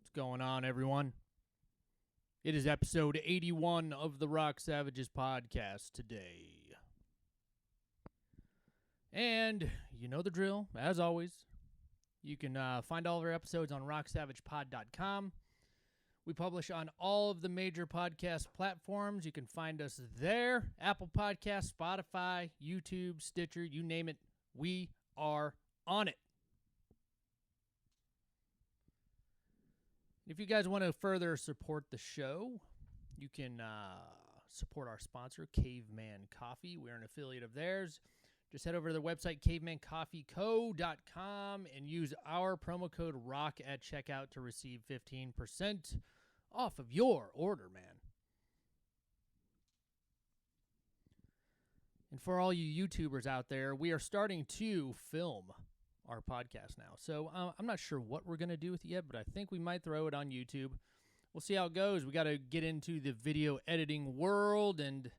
What's going on, everyone? It is episode 81 of the Rock Savages podcast today. And you know the drill, as always. You can find all of our episodes on rocksavagepod.com. We publish on all of the major podcast platforms. You can find us there. Apple Podcasts, Spotify, YouTube, Stitcher, you name it. We are on it. If you guys want to further support the show, you can support our sponsor, Caveman Coffee. We're an affiliate of theirs. Just head over to their website, cavemancoffeeco.com, and use our promo code ROCK at checkout to receive 15% off of your order, man. And for all you YouTubers out there, we are starting to film our podcast now. So I'm not sure what we're going to do with it yet, but I think we might throw it on YouTube. We'll see how it goes. We got to get into the video editing world, and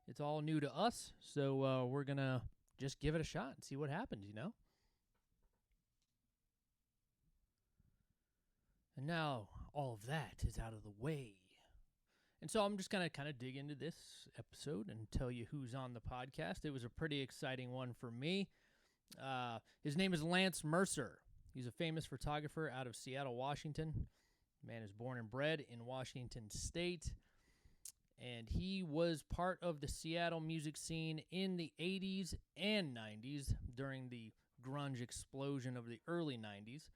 it's all new to us. So we're going to just give it a shot and see what happens, you know? And now all of that is out of the way. And so I'm just going to kind of dig into this episode and tell you who's on the podcast. It was a pretty exciting one for me. His name is Lance Mercer. He's a famous photographer out of Seattle, Washington. The man is born and bred in Washington State. And he was part of the Seattle music scene in the 80s and 90s during the grunge explosion of the early 90s.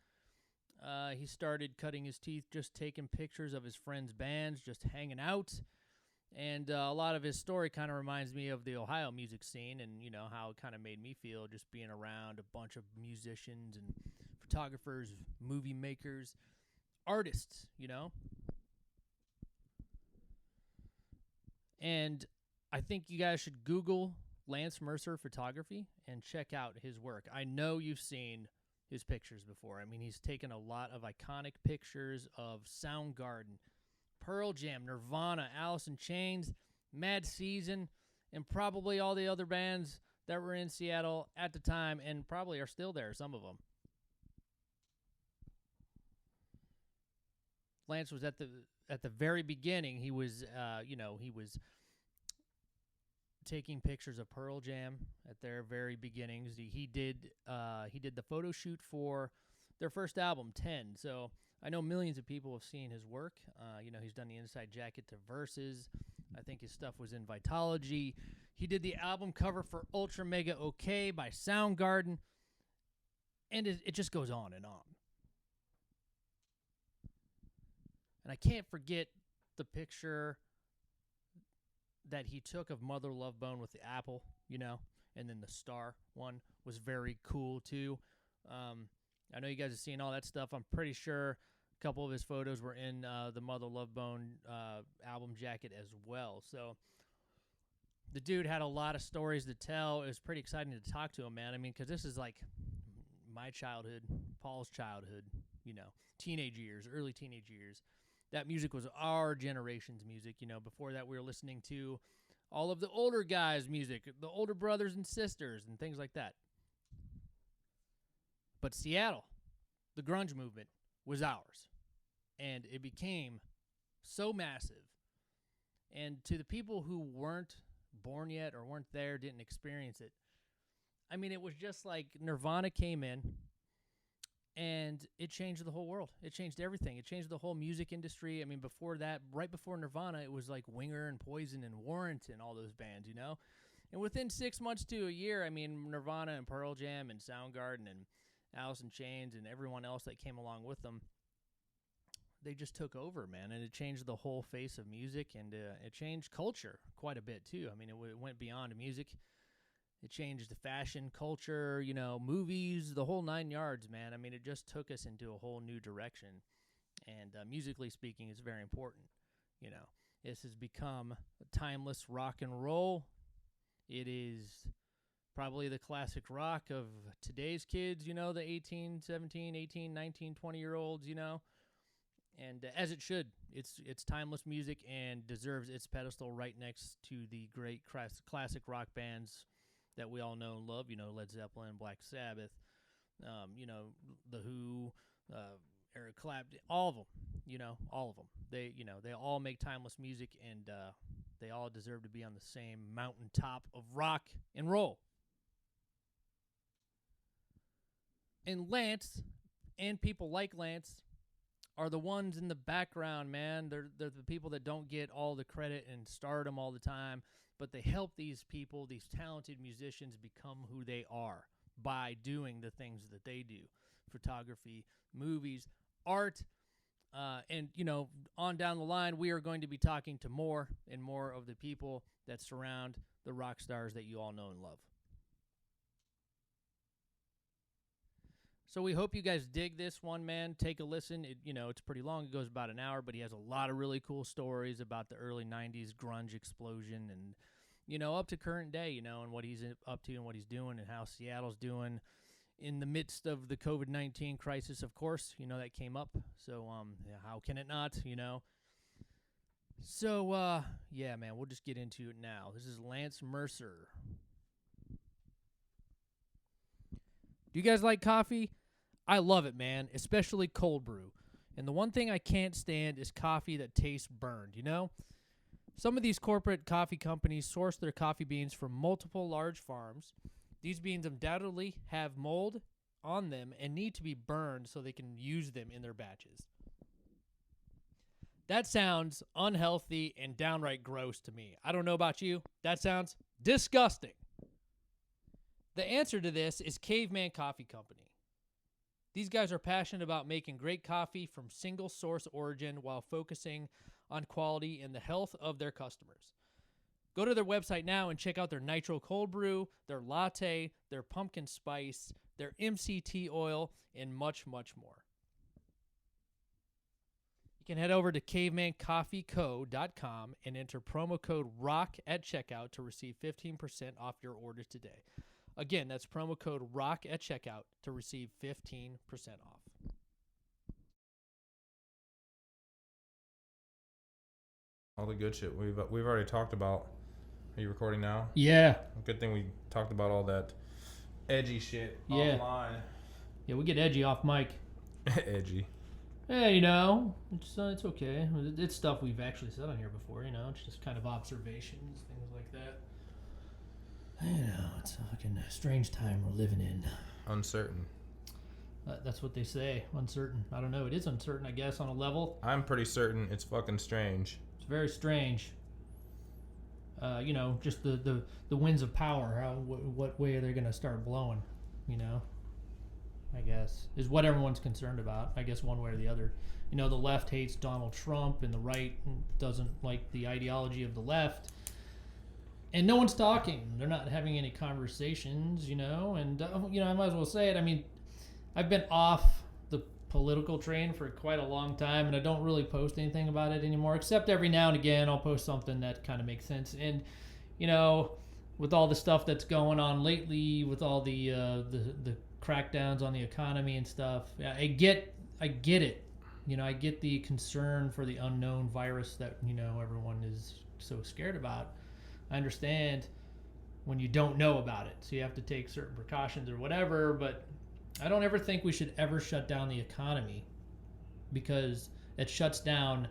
He started cutting his teeth just taking pictures of his friends' bands, just hanging out. And a lot of his story kind of reminds me of the Ohio music scene and, you know, how it kind of made me feel just being around a bunch of musicians and photographers, movie makers, artists, you know. And I think you guys should Google Lance Mercer photography and check out his work. I know you've seen his pictures before. I mean, he's taken a lot of iconic pictures of Soundgarden, Pearl Jam, Nirvana, Alice in Chains, Mad Season, and probably all the other bands that were in Seattle at the time and probably are still there, some of them. Lance was at the very beginning. He was, he was taking pictures of Pearl Jam at their very beginnings. He did the photo shoot for their first album, 10. So I know millions of people have seen his work. He's done the inside jacket to Versus. I think his stuff was in Vitology. He did the album cover for Ultra Mega OK by Soundgarden. And it just goes on and on. And I can't forget the picture that he took of Mother Love Bone with the apple, you know, and then the star one was very cool too. I know you guys have seen all that stuff. I'm pretty sure a couple of his photos were in the Mother Love Bone album jacket as well. So the dude had a lot of stories to tell. It was pretty exciting to talk to him, man. I mean, because this is like my childhood, Paul's childhood, you know, teenage years, early teenage years. That music was our generation's music. You know, before that we were listening to all of the older guys' music, the older brothers and sisters and things like that. But Seattle, the grunge movement, was ours. And it became so massive. And to the people who weren't born yet or weren't there, didn't experience it, I mean, it was just like Nirvana came in and it changed the whole world. It changed everything. It changed the whole music industry. I mean, before that, right before Nirvana, it was like Winger and Poison and Warrant and all those bands, you know? And within 6 months to a year, I mean, Nirvana and Pearl Jam and Soundgarden and Alice in Chains and everyone else that came along with them, they just took over, man. And it changed the whole face of music, and it changed culture quite a bit, too. I mean, it went beyond music. It changed the fashion, culture, you know, movies, the whole 9 yards, man. I mean, it just took us into a whole new direction. And musically speaking, it's very important. You know, this has become a timeless rock and roll. It is probably the classic rock of today's kids, you know, the 18, 17, 18, 19, 20-year-olds, you know. And as it should. It's timeless music and deserves its pedestal right next to the great classic rock bands that we all know and love, you know, Led Zeppelin, Black Sabbath, you know, The Who, Eric Clapton, all of them. all of them. They all make timeless music, and they all deserve to be on the same mountaintop of rock and roll. And Lance, and people like Lance, are the ones in the background, man. They're the people that don't get all the credit and stardom all the time, but they help these people, these talented musicians, become who they are by doing the things that they do. Photography, movies, art, and, on down the line, we are going to be talking to more and more of the people that surround the rock stars that you all know and love. So we hope you guys dig this one, man. Take a listen. It's pretty long. It goes about an hour, but he has a lot of really cool stories about the early 90s grunge explosion and, up to current day, and what he's up to and what he's doing and how Seattle's doing in the midst of the COVID-19 crisis, of course. That came up. So how can it not, So, yeah, man, we'll just get into it now. This is Lance Mercer. Do you guys like coffee? I love it, man, especially cold brew. And the one thing I can't stand is coffee that tastes burned, Some of these corporate coffee companies source their coffee beans from multiple large farms. These beans undoubtedly have mold on them and need to be burned so they can use them in their batches. That sounds unhealthy and downright gross to me. I don't know about you. That sounds disgusting. The answer to this is Caveman Coffee Company. These guys are passionate about making great coffee from single source origin while focusing on quality and the health of their customers. Go to their website now and check out their nitro cold brew, their latte, their pumpkin spice, their MCT oil, and much, much more. You can head over to cavemancoffeeco.com and enter promo code ROCK at checkout to receive 15% off your orders today. Again, that's promo code ROCK at checkout to receive 15% off. All the good shit we've already talked about. Are you recording now? Yeah. Good thing we talked about all that edgy shit offline. Yeah, we get edgy off mic. Edgy. Yeah, it's okay. It's stuff we've actually said on here before, It's just kind of observations, things like that. It's a fucking strange time we're living in. Uncertain. That's what they say. Uncertain. I don't know. It is uncertain, I guess, on a level. I'm pretty certain it's fucking strange. It's very strange. Just the winds of power. What way are they going to start blowing? I guess is what everyone's concerned about. I guess one way or the other. The left hates Donald Trump, and the right doesn't like the ideology of the left. And no one's talking. They're not having any conversations, And, I might as well say it. I mean, I've been off the political train for quite a long time, and I don't really post anything about it anymore, except every now and again I'll post something that kind of makes sense. And, with all the stuff that's going on lately, with all the crackdowns on the economy and stuff, I get it. I get the concern for the unknown virus that, everyone is so scared about. I understand when you don't know about it, so you have to take certain precautions or whatever, but I don't ever think we should ever shut down the economy, because it shuts down.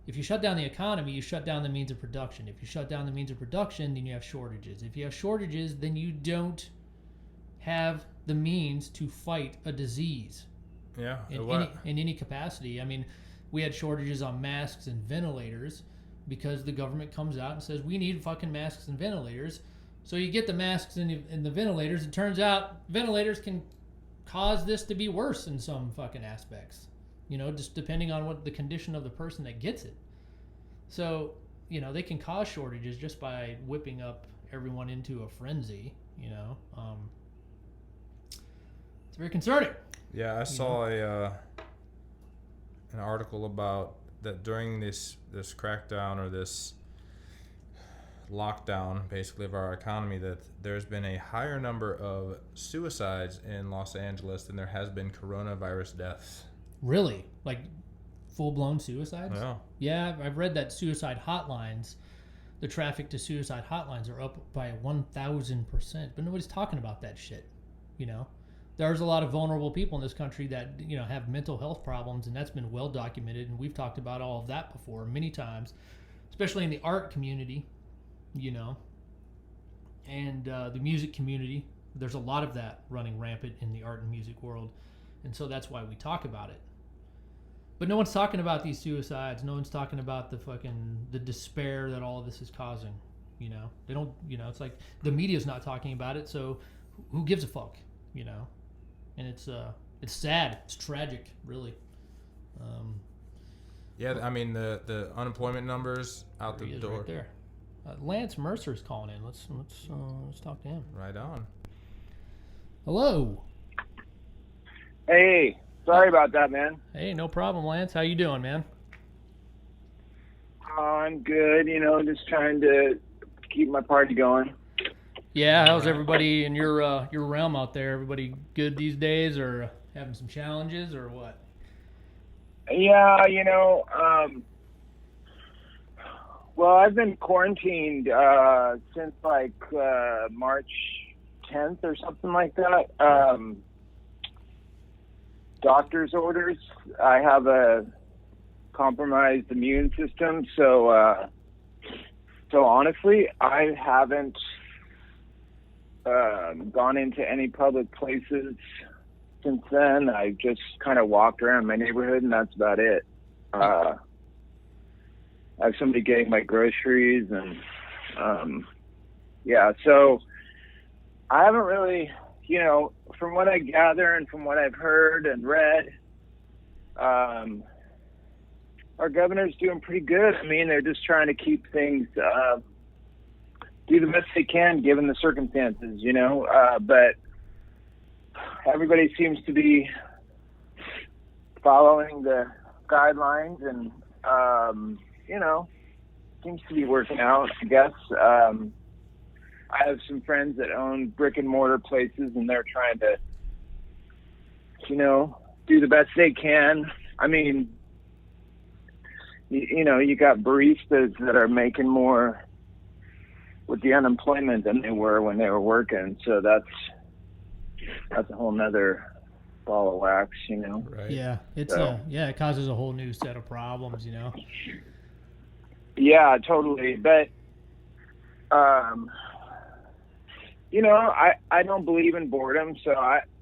If you shut down the economy, you shut down the means of production. If you shut down the means of production, then you have shortages. If you have shortages, then you don't have the means to fight a disease. Yeah. In any capacity. I mean, we had shortages on masks and ventilators, because the government comes out and says, we need fucking masks and ventilators. So you get the masks and the ventilators. It turns out ventilators can cause this to be worse in some fucking aspects, just depending on what the condition of the person that gets it. So, they can cause shortages just by whipping up everyone into a frenzy, It's very concerning. Yeah, I saw an article about that during this crackdown or this lockdown, basically, of our economy, that there's been a higher number of suicides in Los Angeles than there has been coronavirus deaths. Really? Like full-blown suicides? Yeah. Yeah, I've read that suicide hotlines, the traffic to suicide hotlines are up by 1,000%, but nobody's talking about that shit, there's a lot of vulnerable people in this country that, have mental health problems, and that's been well documented, and we've talked about all of that before many times, especially in the art community, and the music community. There's a lot of that running rampant in the art and music world, and so that's why we talk about it. But no one's talking about these suicides. No one's talking about the despair that all of this is causing. They don't. It's like the media's not talking about it. So who gives a fuck? And it's sad. It's tragic, really. Yeah, I mean the unemployment numbers out the door. Right there. Lance Mercer's calling in. Let's talk to him. Right on. Hello. Hey, sorry about that, man. Hey, no problem, Lance. How you doing, man? I'm good. Just trying to keep my party going. Yeah, how's everybody in your realm out there? Everybody good these days, or having some challenges, or what? Yeah, well, I've been quarantined since like March 10th or something like that. Doctor's orders. I have a compromised immune system, so honestly, I haven't gone into any public places since then. I just kind of walked around my neighborhood, and that's about it. I have somebody getting my groceries, and yeah, so I haven't really, from what I gather and from what I've heard and read, our governor's doing pretty good. I mean, they're just trying to keep things, do the best they can given the circumstances, but everybody seems to be following the guidelines, and, seems to be working out, I guess. I have some friends that own brick and mortar places, and they're trying to, do the best they can. I mean, you got baristas that are making more with the unemployment than they were when they were working. So that's a whole nother ball of wax, Right. Yeah, it causes a whole new set of problems. Yeah, totally. But, I don't believe in boredom, so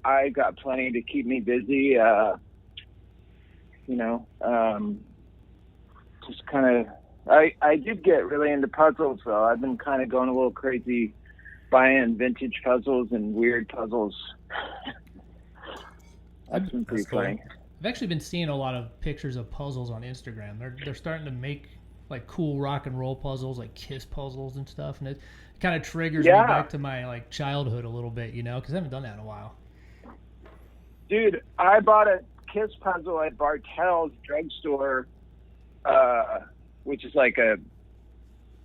I got plenty to keep me busy. Just kind of, I did get really into puzzles, though. I've been kind of going a little crazy buying vintage puzzles and weird puzzles. That's been pretty funny. I've actually been seeing a lot of pictures of puzzles on Instagram. They're starting to make like cool rock and roll puzzles, like Kiss puzzles and stuff, and it kind of triggers me back to my like childhood a little bit, because I haven't done that in a while. Dude, I bought a Kiss puzzle at Bartell's drugstore, which is like I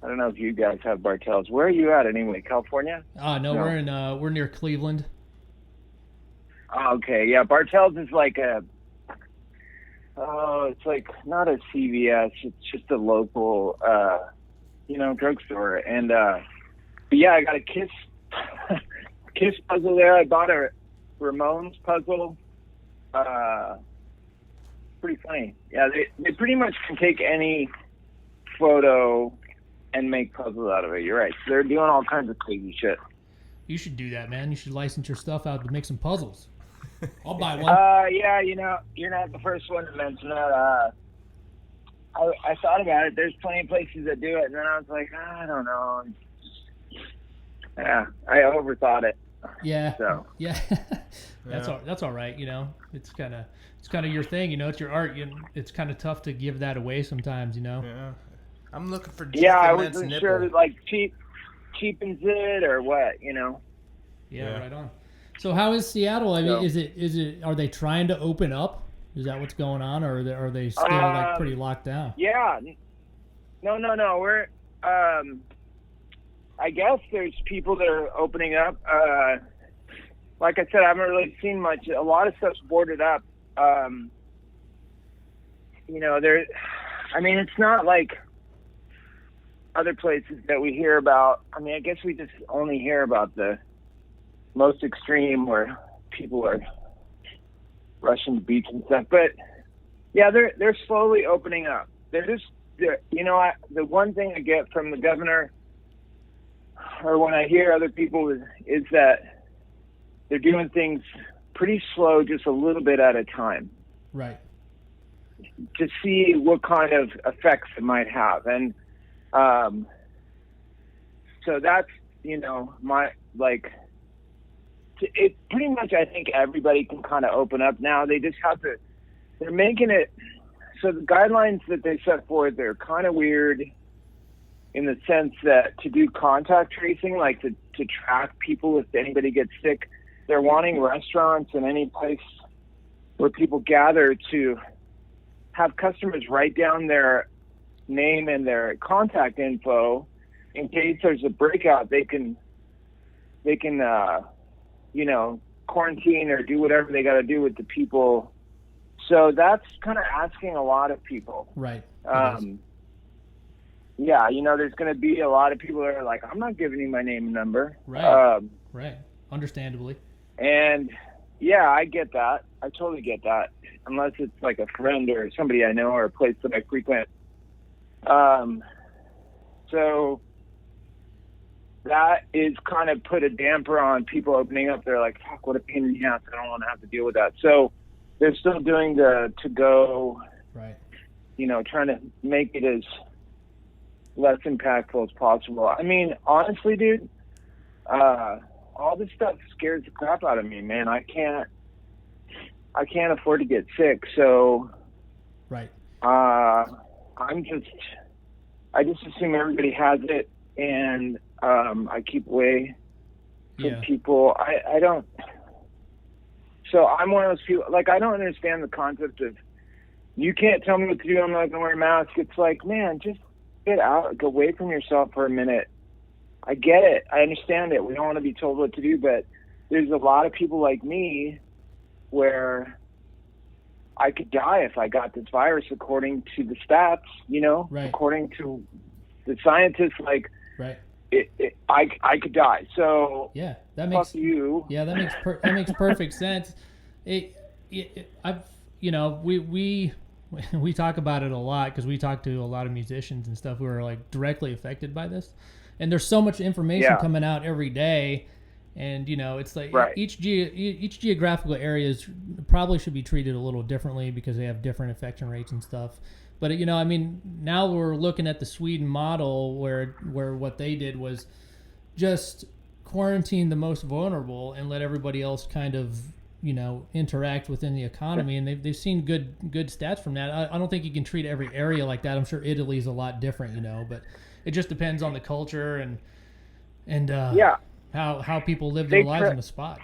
don't know if you guys have Bartell's. Where are you at anyway? California? No, we're near Cleveland. Oh, okay, yeah, Bartell's is like it's like not a CVS, it's just a local, drugstore. And, but yeah, I got a Kiss puzzle there. I bought a Ramones puzzle. Pretty funny. Yeah, they pretty much can take any photo and make puzzles out of it. You're right. So they're doing all kinds of crazy shit. You should do that, man. You should license your stuff out to make some puzzles. I'll buy one. Yeah, you're not the first one to mention that. I thought about it. There's plenty of places that do it, and then I was like, I don't know. Yeah, I overthought it. Yeah. So. Yeah. That's all right. It's kind of your thing. It's your art. It's kind of tough to give that away sometimes. Yeah. I'm looking for. Yeah, I wasn't sure if it cheapens it or what. Yeah, right on. So how is Seattle? I mean, is it? Are they trying to open up? Is that what's going on, or are they still pretty locked down? Yeah. No. We're. I guess there's people that are opening up. Like I said, I haven't really seen much. A lot of stuff's boarded up. It's not like other places that we hear about. I mean, I guess we just only hear about the most extreme where people are rushing to beach and stuff. But yeah, they're slowly opening up. The one thing I get from the governor, or when I hear other people, is that they're doing things pretty slow, just a little bit at a time. Right. To see what kind of effects it might have. And so that's, it pretty much, I think everybody can kind of open up now. They just have to, they're making it, so the guidelines that they set forward, they're kind of weird in the sense that to do contact tracing, like to track people if anybody gets sick, they're wanting restaurants and any place where people gather to have customers write down their name and their contact info in case there's a breakout. They can quarantine or do whatever they got to do with the people. So that's kind of asking a lot of people. Right. Yeah, there's going to be a lot of people that are like, I'm not giving you my name and number. Right. Right. Understandably. And yeah, I get that. I totally get that. Unless it's like a friend or somebody I know or a place that I frequent. So that is kind of put a damper on people opening up. They're like, fuck, what a pain in the ass. I don't want to have to deal with that. So they're still doing the to-go, right? Trying to make it as less impactful as possible. I mean, honestly, dude, all this stuff scares the crap out of me, man. I can't afford to get sick, so right. I just assume everybody has it, and I keep away from people. I don't. So I'm one of those people. Like, I don't understand the concept of you can't tell me what to do. I'm not gonna wear a mask. It's like, man, just get out, go away from yourself for a minute. I get it. I understand it. We don't want to be told what to do, but there's a lot of people like me where I could die if I got this virus, according to the stats, right. According to the scientists, like, right. I could die. So yeah, that makes you. Yeah, that makes perfect sense. We talk about it a lot because we talk to a lot of musicians and stuff who are like directly affected by this, and there's so much information coming out every day, and it's like right. each geographical areas probably should be treated a little differently because they have different infection rates and stuff. But now we're looking at the Sweden model where what they did was just quarantine the most vulnerable and let everybody else kind of interact within the economy, and they've seen good stats from that. I don't think you can treat every area like that. I'm sure Italy's a lot different, but it just depends on the culture and how people live their lives on the spot,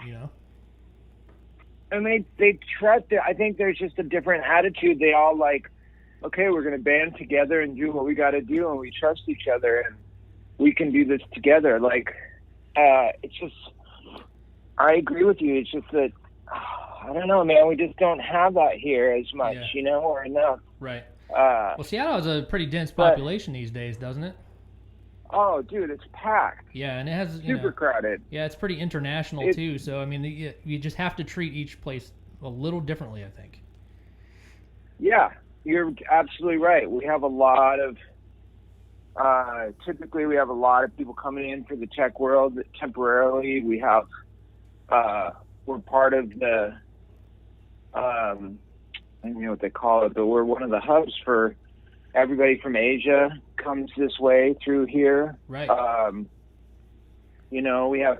And they trust it. I think there's just a different attitude. They all like, okay, we're going to band together and do what we got to do, and we trust each other, and we can do this together. Like, it's just, I agree with you. It's just that, I don't know, man, we just don't have that here as much, or enough. Right. Well, Seattle has a pretty dense population these days, doesn't it? Oh, dude, it's packed. Yeah, and it has super crowded. Yeah, it's pretty international too. So I mean, you just have to treat each place a little differently, I think. Yeah, you're absolutely right. We have a lot of. Typically, we have a lot of people coming in for the tech world temporarily. We have. We're part of the. I don't know what they call it, but we're one of the hubs for everybody from Asia comes this way through here. Right. We have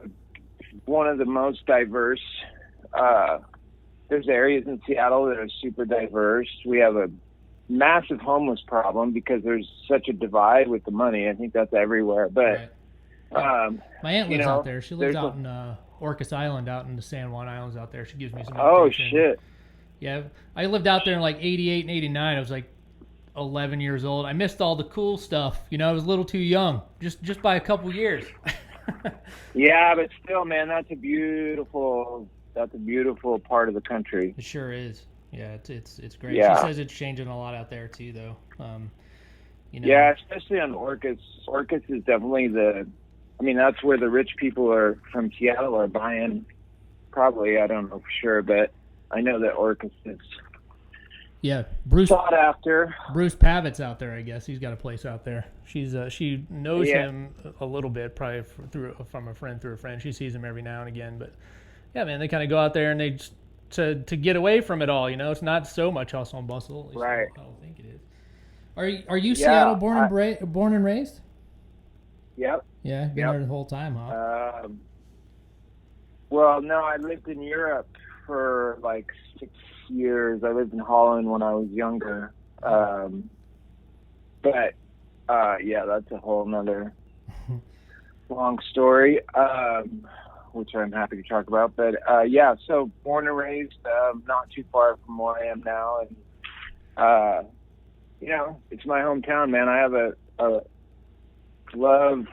one of the most diverse. There's areas in Seattle that are super diverse. We have a massive homeless problem because there's such a divide with the money. I think that's everywhere. But right. My aunt lives out there. She lives out in Orcas Island, out in the San Juan Islands out there. She gives me some information. Oh, shit. Yeah, I lived out there in like 88 and 89. I was like 11 years old. I missed all the cool stuff. I was a little too young, just by a couple years. Yeah, but still, man, that's a beautiful part of the country. It sure is. Yeah, it's great. Yeah. She says it's changing a lot out there too, though. Yeah, especially on Orcas. Orcas is definitely that's where the rich people are from Seattle are buying probably. I don't know for sure, but I know that Orcus is Bruce sought after. Bruce Pavitt's out there, I guess. He's got a place out there. She knows him a little bit, probably from a friend through a friend. She sees him every now and again, but yeah, man, they kind of go out there and they just, to get away from it all. It's not so much hustle and bustle. At least right. I don't think it is. Are you Seattle born and raised? Yep. Yeah, been there the whole time, huh? Well, no, I lived in Europe for like 6 years. I lived in Holland when I was younger. But that's a whole nother long story, which I'm happy to talk about. But so born and raised, not too far from where I am now, and it's my hometown, man. I have a love,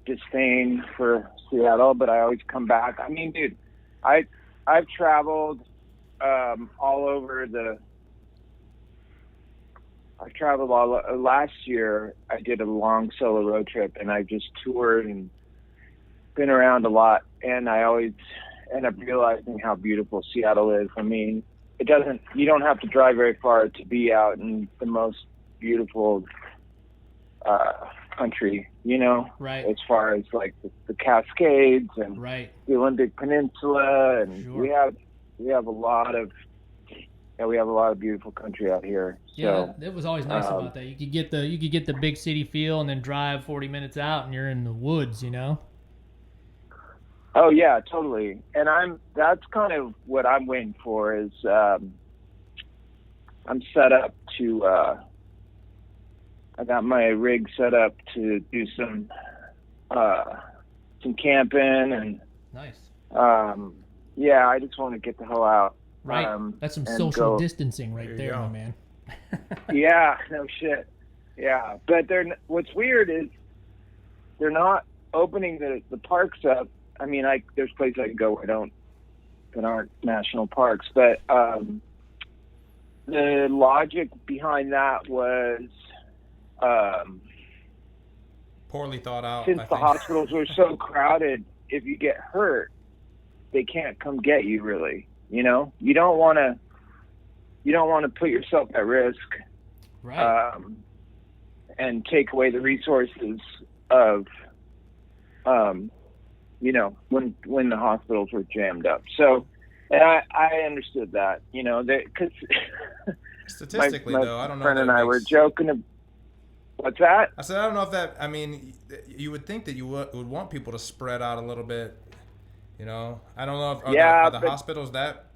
disdain for Seattle, but I always come back. I mean, dude, I've traveled all over last year I did a long solo road trip, and I just toured and been around a lot, and I always end up realizing how beautiful Seattle is. I mean, you don't have to drive very far to be out in the most beautiful country, right? As far as like the Cascades and the Olympic Peninsula, and sure. we have a lot of beautiful country out here. Yeah, so, it was always nice about that. You could get the big city feel, and then drive 40 minutes out, and you're in the woods. Oh yeah, totally. And that's kind of what I'm waiting for. Is I'm set up to. I got my rig set up to do some camping and nice. I just want to get the hell out. Right. That's some social distancing right there, my man. Yeah, no shit. Yeah, but what's weird is they're not opening the parks up. I mean, there's places I can go that aren't national parks, but the logic behind that was poorly thought out. Since the hospitals were so crowded, if you get hurt, they can't come get you. Really, you don't want to put yourself at risk, right? And take away the resources of, when the hospitals were jammed up. So, and I understood that, because statistically, though, I don't know. My friend and I were joking. What's that? I said, I don't know if that. I mean, you would think that you would want people to spread out a little bit. I don't know if are the hospitals that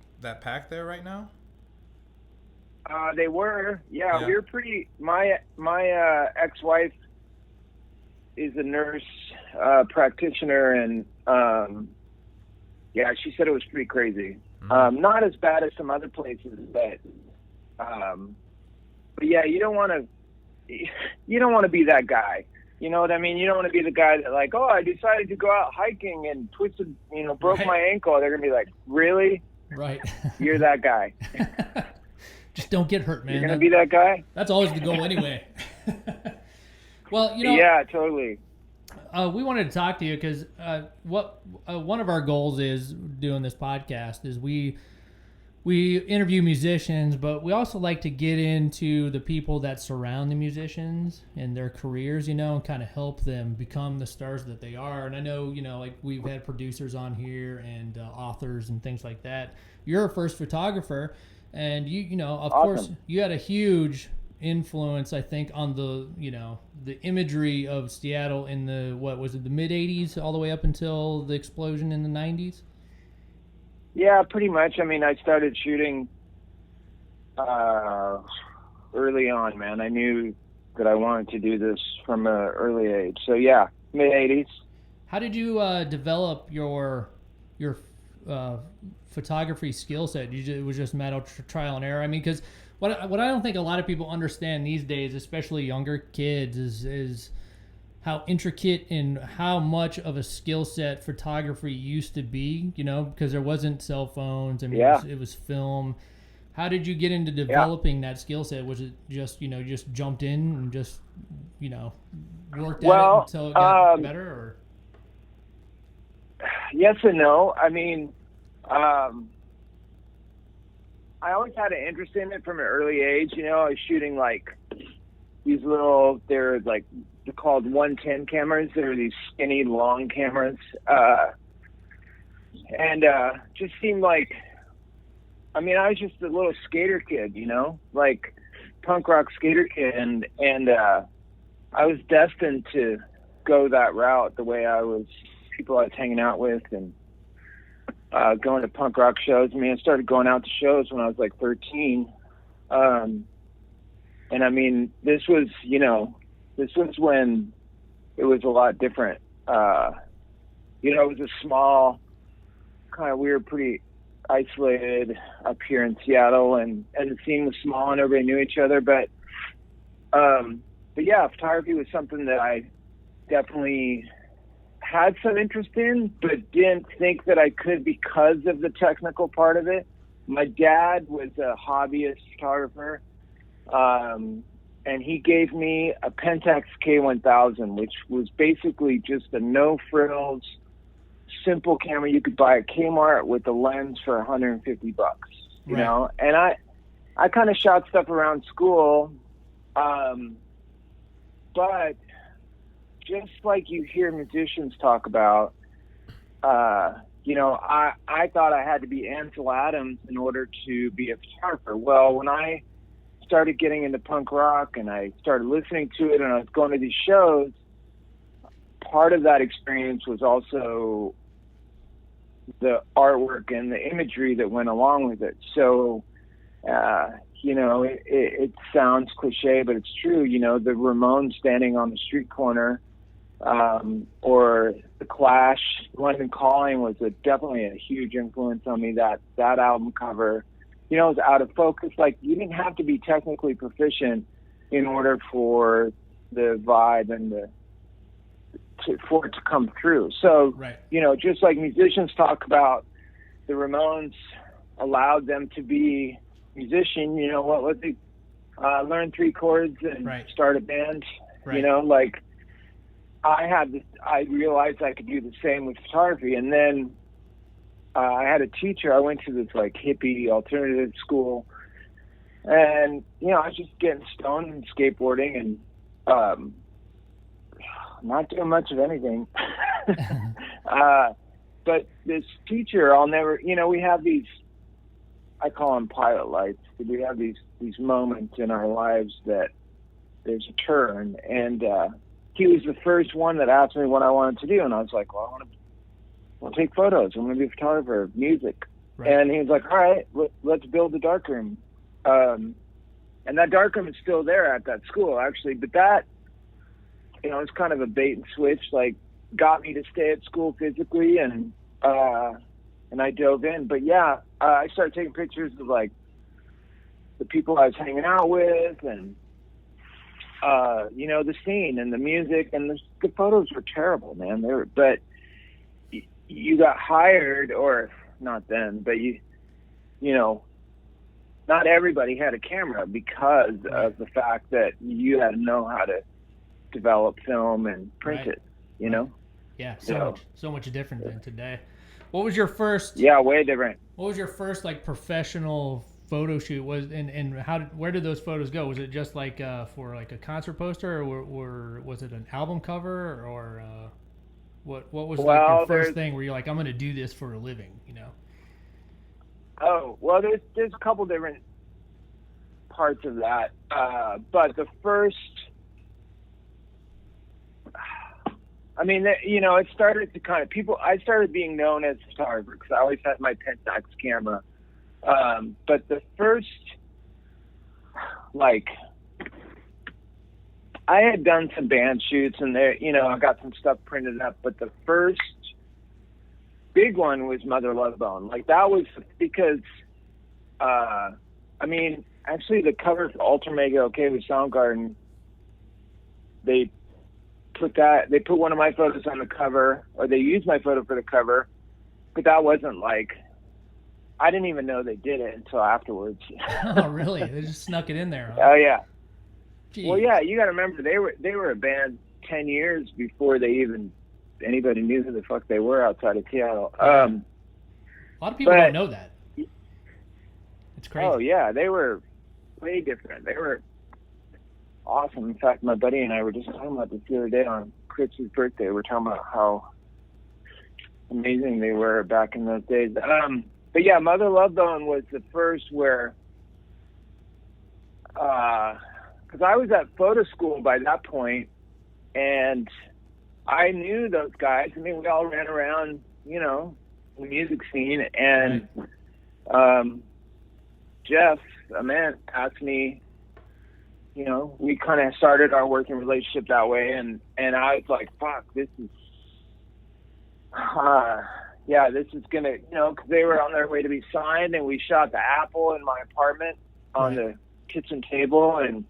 packed there right now. They were. Yeah, we were pretty. My ex-wife is a nurse practitioner, and she said it was pretty crazy. Mm-hmm. Not as bad as some other places, but yeah, you don't want to be that guy. You know what I mean? You don't want to be the guy that like, I decided to go out hiking and twisted, broke my ankle. They're gonna be like, really? Right. You're that guy. Just don't get hurt, man. You're gonna be that guy. That's always the goal, anyway. Well, Yeah, totally. We wanted to talk to you because one of our goals is doing this podcast is we interview musicians, but we also like to get into the people that surround the musicians and their careers, and kind of help them become the stars that they are. And I know, like we've had producers on here and authors and things like that. You're a first photographer, and of awesome. course, you had a huge influence, I think, on the imagery of Seattle in the mid 80s all the way up until the explosion in the 90s. Yeah, pretty much. I mean, I started shooting early on, man. I knew that I wanted to do this from an early age. So yeah, mid 80s. How did you develop your photography skill set? It was just matter of trial and error. I mean, because what I don't think a lot of people understand these days, especially younger kids, is how intricate and how much of a skill set photography used to be, because there wasn't cell phones. I mean, it was film. How did you get into developing that skill set? Was it just, just jumped in and just, worked at it until it got better? Or? Yes and no. I mean, I always had an interest in it from an early age. You know, I was shooting like these little, they're called 110 cameras. They're these skinny, long cameras. And just seemed like, I mean, I was just a little skater kid, you know, like punk rock skater kid. And I was destined to go that route the way people I was hanging out with and going to punk rock shows. I mean, I started going out to shows when I was like 13. And I mean, this was when it was a lot different. You know, it was a small, kind of weird, pretty isolated up here in Seattle, and the scene was small and everybody knew each other. But yeah, photography was something that I definitely had some interest in, but didn't think that I could because of the technical part of it. My dad was a hobbyist photographer, and he gave me a Pentax K1000, which was basically just a no-frills, simple camera you could buy at Kmart with a lens for $150, you know? And I kind of shot stuff around school, but just like you hear musicians talk about, you know, I thought I had to be Ansel Adams in order to be a photographer. Well, when I started getting into punk rock and I started listening to it and I was going to these shows, part of that experience was also the artwork and the imagery that went along with it. So, you know, it sounds cliche, but it's true. You know, the Ramones standing on the street corner, or the Clash, London Calling was definitely a huge influence on me. That album cover, you know, was out of focus. Like, you didn't have to be technically proficient in order for the vibe and for it to come through. So, you know, just like musicians talk about, the Ramones allowed them to be musician. You know, what they learn 3 chords and start a band. You know, like, I realized I could do the same with photography. And then I had a teacher. I went to this like hippie alternative school, and you know, I was just getting stoned and skateboarding and not doing much of anything. But this teacher, I'll never, you know, we have these, I call them pilot lights. We have these moments in our lives that there's a turn, and he was the first one that asked me what I wanted to do, and I was like, well, I want to take photos. I'm going to be a photographer of music. And he was like, all right, let's build the darkroom. And that darkroom is still there at that school, actually. But that, you know, it's kind of a bait and switch, like, got me to stay at school physically, and I dove in. But yeah, I started taking pictures of like the people I was hanging out with, and you know, the scene and the music, and the photos were terrible, man. But you got hired, or not then, but you know, not everybody had a camera because of the fact that you had to know how to develop film and print it, you know? Yeah, so much different than today. What was your first? Yeah, way different. What was your first like professional photo shoot? Where did those photos go? Was it just like for like a concert poster, or was it an album cover, or what was like your first thing where you're like, I'm going to do this for a living, you know? Oh, well, there's a couple different parts of that, but the first, I mean, you know, it started to kind of I started being known as a photographer because I always had my Pentax camera. But the first, like, I had done some band shoots, and there, you know, I got some stuff printed up, but the first big one was Mother Love Bone. Like, that was because, I mean, actually the cover for Ultra Mega OK with Soundgarden, they put one of my photos on the cover, or they used my photo for the cover, but that wasn't like, I didn't even know they did it until afterwards. Oh, really? They just snuck it in there, huh? Oh, yeah. Jeez. Well, yeah, you got to remember, they were a band 10 years before they even anybody knew who the fuck they were outside of Seattle. A lot of people don't know that. It's crazy. Oh yeah, they were way different. They were awesome. In fact, my buddy and I were just talking about this the other day on Chris's birthday. We're talking about how amazing they were back in those days. But yeah, Mother Love Bone was the first where, because I was at photo school by that point, and I knew those guys. I mean, we all ran around, you know, the music scene, and Jeff, a man, asked me, you know, we kind of started our working relationship that way, and I was like, fuck, this is, this is gonna, you know, because they were on their way to be signed, and we shot the Apple in my apartment on the kitchen table, and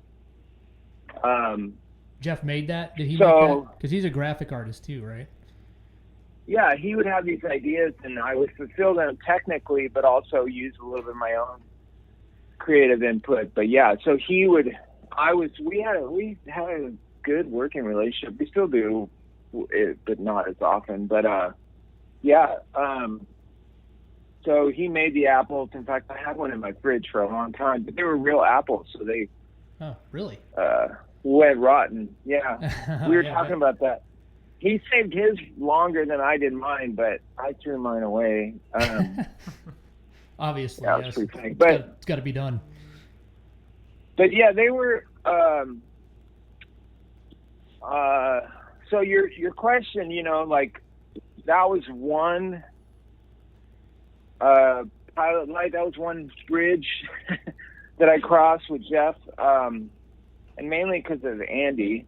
Jeff made that? Did he make that? Because he's a graphic artist too, right? Yeah, he would have these ideas, and I would fulfill them technically, but also use a little bit of my own creative input. But yeah, so he would. We had a good working relationship. We still do, but not as often. But so he made the apples. In fact, I had one in my fridge for a long time, but they were real apples, so they really went rotten. Yeah, we were talking about that. He saved his longer than I did mine, but I threw mine away. Obviously, yeah, yes. pretty funny. But it's got to be done. But yeah, they were. So your question, you know, like that was one pilot light. That was one bridge that I crossed with Jeff, and mainly because of Andy.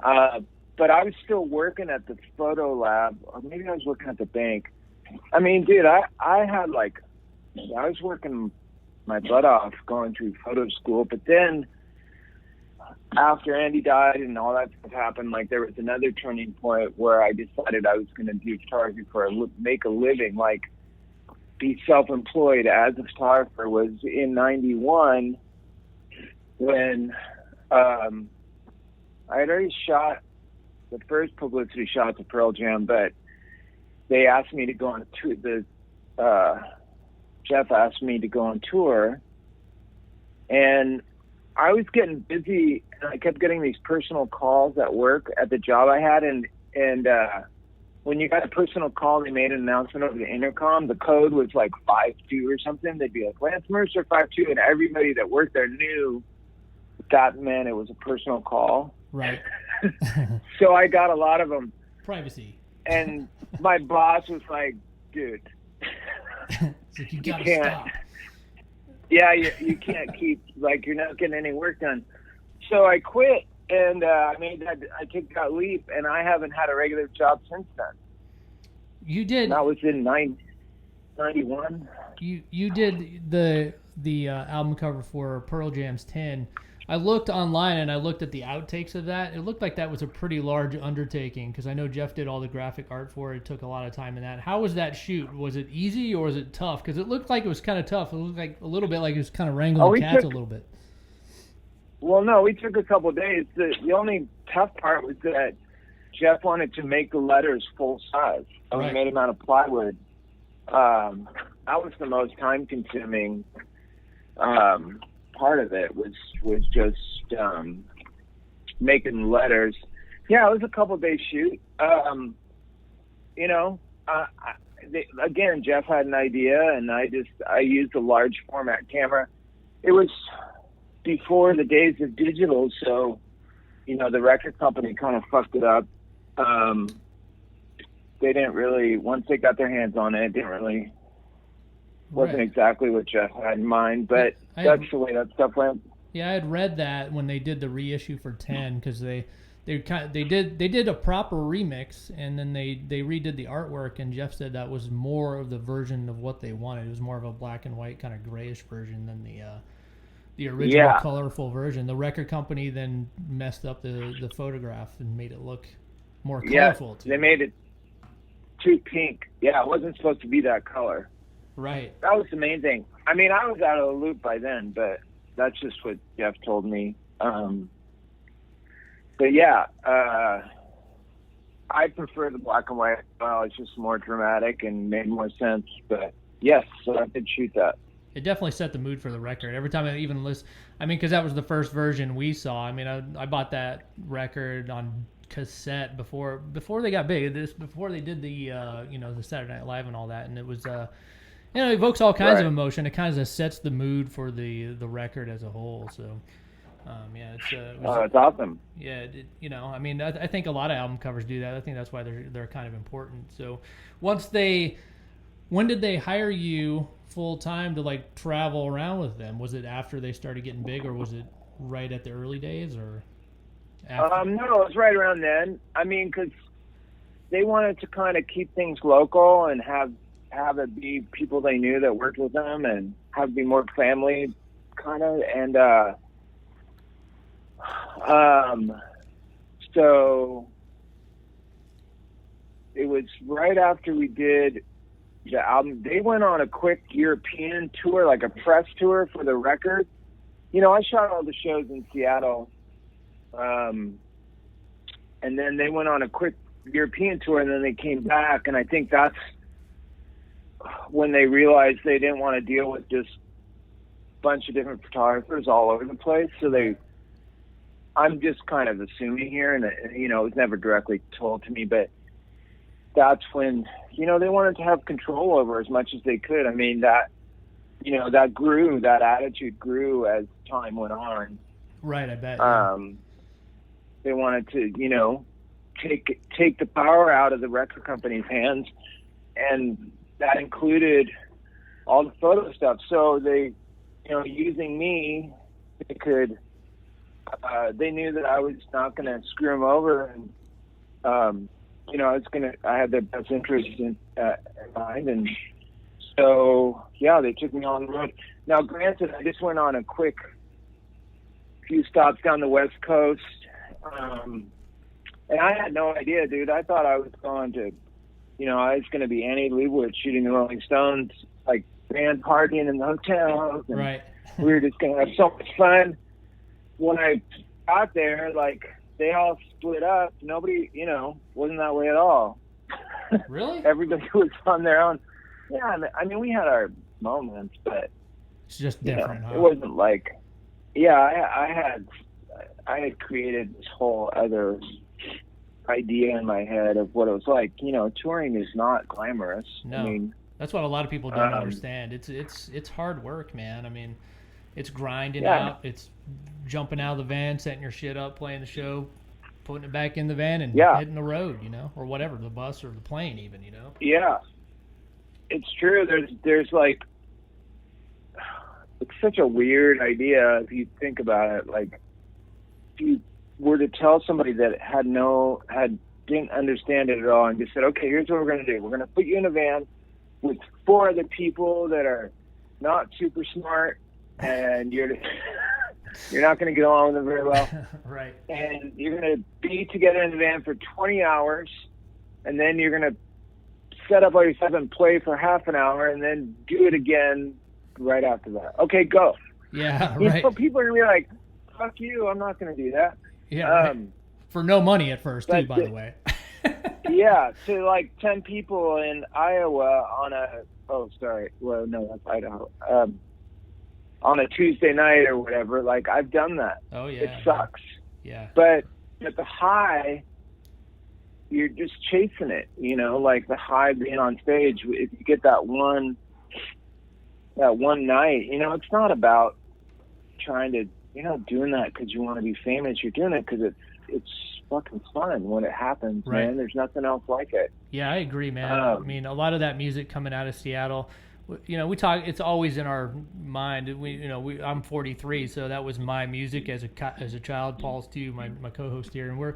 But I was still working at the photo lab, or maybe I was working at the bank. I mean, dude, I was working my butt off going through photo school, but then after Andy died and all that stuff happened, like there was another turning point where I decided I was going to do photography make a living, like be self-employed as a photographer. Was in '91 when I had already shot the first publicity shots of Pearl Jam, but they asked me to go on Jeff asked me to go on tour, and I was getting busy, and I kept getting these personal calls at work at the job I had, and when you got a personal call, they made an announcement over the intercom. The code was like 52 or something. They'd be like, Lance Mercer 52, and everybody that worked there knew that meant it was a personal call. Right. So I got a lot of them. Privacy. And my boss was like, dude, like you can't stop. Yeah, you can't keep, like, you're not getting any work done. So I quit, and I took that leap, and I haven't had a regular job since then. You did. That was in 91. You did the album cover for Pearl Jam's 10. I looked online and I looked at the outtakes of that. It looked like that was a pretty large undertaking because I know Jeff did all the graphic art for it. It took a lot of time in that. How was that shoot? Was it easy or was it tough? Because it looked like it was kind of tough. It looked like a little bit like it was kind of wrangling cats a little bit. Well, no, we took a couple of days. The only tough part was that Jeff wanted to make the letters full size. So we made them out of plywood. That was the most time-consuming part of it was just making letters. Yeah, it was a couple of days shoot. Again, Jeff had an idea, and I used a large format camera. It was before the days of digital, so the record company kind of fucked it up. They didn't really, once they got their hands on it, wasn't exactly what Jeff had in mind, but that's the way that stuff went. Yeah, I had read that when they did the reissue for 10 because they did a proper remix, and then they redid the artwork, and Jeff said that was more of the version of what they wanted. It was more of a black and white kind of grayish version than the original colorful version. The record company then messed up the photograph and made it look more colorful. Yeah, they made it too pink. Yeah, it wasn't supposed to be that color. Right. That was the main thing. I mean, I was out of the loop by then, but that's just what Jeff told me. But yeah, I prefer the black and white. Well, it's just more dramatic and made more sense. But yes, so I did shoot that. It definitely set the mood for the record. Every time I even listen, I mean, because that was the first version we saw. I mean, I bought that record on cassette before they got big. Before they did the the Saturday Night Live and all that, and it was it evokes all kinds of emotion. It kind of sets the mood for the record as a whole. So it's awesome. Yeah, I mean, I think a lot of album covers do that. I think that's why they're kind of important. So when did they hire you full time to like travel around with them? Was it after they started getting big, or was it right at the early days, or after? No, it was right around then. I mean, because they wanted to kind of keep things local and have it be people they knew that worked with them, and have it be more family kind of. And so it was right after we did the album. They went on a quick European tour, like a press tour for the record. I shot all the shows in Seattle, and then they went on a quick European tour, and then they came back, and I think that's when they realized they didn't want to deal with just a bunch of different photographers all over the place. So I'm just kind of assuming here, and it was never directly told to me, but that's when, they wanted to have control over as much as they could. I mean, that attitude grew as time went on. Right, I bet. They wanted to, take the power out of the record company's hands, and that included all the photo stuff. So they, using me, they knew that I was not going to screw them over, and I had their best interest in mind, and so they took me on the road. Now, granted, I just went on a quick few stops down the West Coast, and I had no idea, dude. I thought I was going to, I was going to be Annie Leibovitz shooting the Rolling Stones, like band partying in the hotels, and right. We were just going to have so much fun. When I got there, like, they all split up. Nobody, wasn't that way at all. Really? Everybody was on their own. Yeah, I mean, we had our moments, but it's just different. Huh? It wasn't like, I had created this whole other idea in my head of what it was like. Touring is not glamorous. No, I mean, that's what a lot of people don't understand. It's hard work, man. I mean, it's grinding out. It's jumping out of the van, setting your shit up, playing the show, putting it back in the van, and hitting the road, or whatever, the bus or the plane even, Yeah, it's true. There's like, it's such a weird idea if you think about it. Like, if you were to tell somebody that didn't understand it at all and just said, okay, here's what we're going to do. We're going to put you in a van with 4 other people that are not super smart, and you're not going to get along with them very well. Right. And you're going to be together in the van for 20 hours, and then you're going to set up all your stuff and play for half an hour, and then do it again right after that. Okay, go. Yeah, right. People are going to be like, fuck you, I'm not going to do that. Yeah, right. For no money at first, too, by the way. Yeah, to like 10 people in Iowa on that's Idaho. On a Tuesday night or whatever, like, I've done that. Oh, yeah. It sucks. Yeah. But at the high, you're just chasing it, like the high being on stage. If you get that one night, it's not about trying to, doing that because you want to be famous. You're doing it because it's fucking fun when it happens, right. Man. There's nothing else like it. Yeah, I agree, man. I mean, a lot of that music coming out of Seattle, we talk. It's always in our mind. I'm 43, so that was my music as a child. Paul's too, my co-host here, and we're,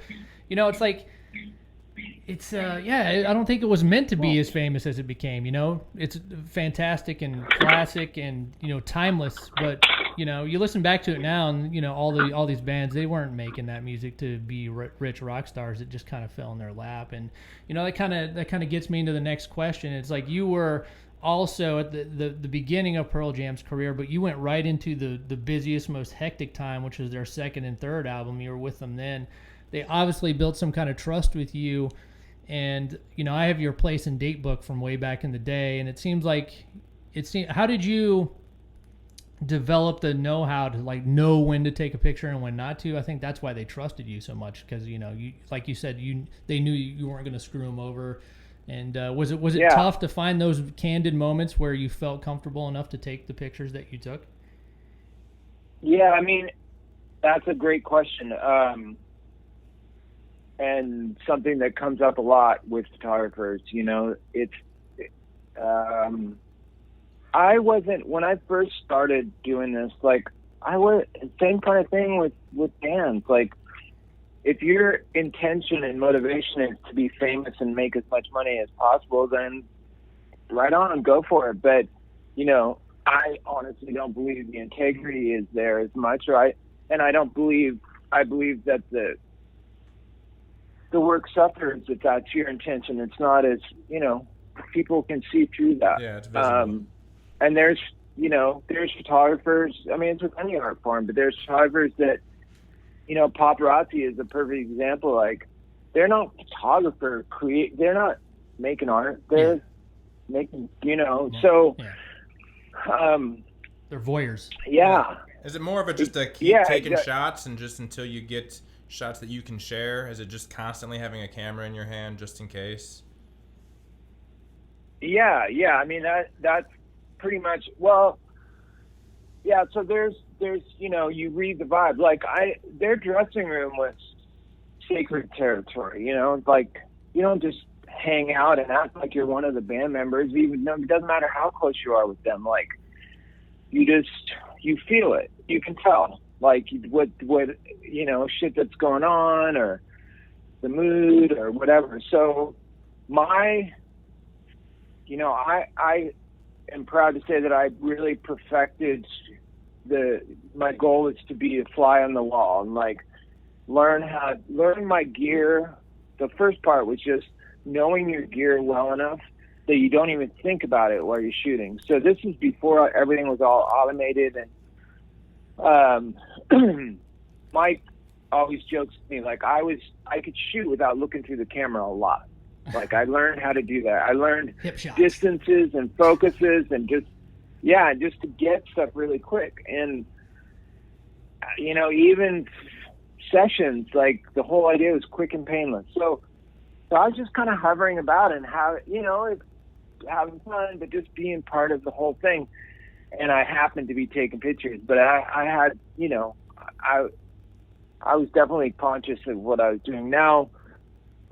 it's like, I don't think it was meant to be as famous as it became. It's fantastic and classic and timeless. But you listen back to it now, and all these bands, they weren't making that music to be rich rock stars. It just kind of fell in their lap, and that kind of gets me into the next question. It's like you were also at the beginning of Pearl Jam's career, but you went right into the busiest, most hectic time, which was their second and third album. You were with them then. They obviously built some kind of trust with you. And, I have your place and date book from way back in the day, and it seems like how did you develop the know-how to know when to take a picture and when not to? I think that's why they trusted you so much, because you like you said, they knew you weren't going to screw them over. And was it tough to find those candid moments where you felt comfortable enough to take the pictures that you took? Yeah, I mean, that's a great question, and something that comes up a lot with photographers. I wasn't, when I first started doing this, I was same kind of thing with bands. If your intention and motivation is to be famous and make as much money as possible, then right on, go for it. But, I honestly don't believe the integrity is there as much, right? And I believe that the work suffers if that's your intention. It's not as, people can see through that. Yeah, it's visible. And there's photographers, I mean, it's with any art form, but there's photographers that, paparazzi is a perfect example. They're not photographer, they're not making art. They're making, so... Yeah. They're voyeurs. Yeah. Is it more of just a keep taking shots and just until you get shots that you can share? Is it just constantly having a camera in your hand just in case? Yeah. I mean, that's pretty much, well, yeah. So there's, you read the vibe. Their dressing room was sacred territory, you don't just hang out and act like you're one of the band members, even though it doesn't matter how close you are with them. You feel it. You can tell, what shit that's going on, or the mood, or whatever. So I am proud to say that I really perfected my goal is to be a fly on the wall and learn my gear. The first part was just knowing your gear well enough that you don't even think about it while you're shooting. So this is before everything was all automated. And Mike always jokes with me, I could shoot without looking through the camera a lot. I learned how to do that. I learned distances and focuses and just to get stuff really quick. And, even sessions, the whole idea was quick and painless. So I was just kind of hovering about and having fun, but just being part of the whole thing. And I happened to be taking pictures, but I had, I was definitely conscious of what I was doing now.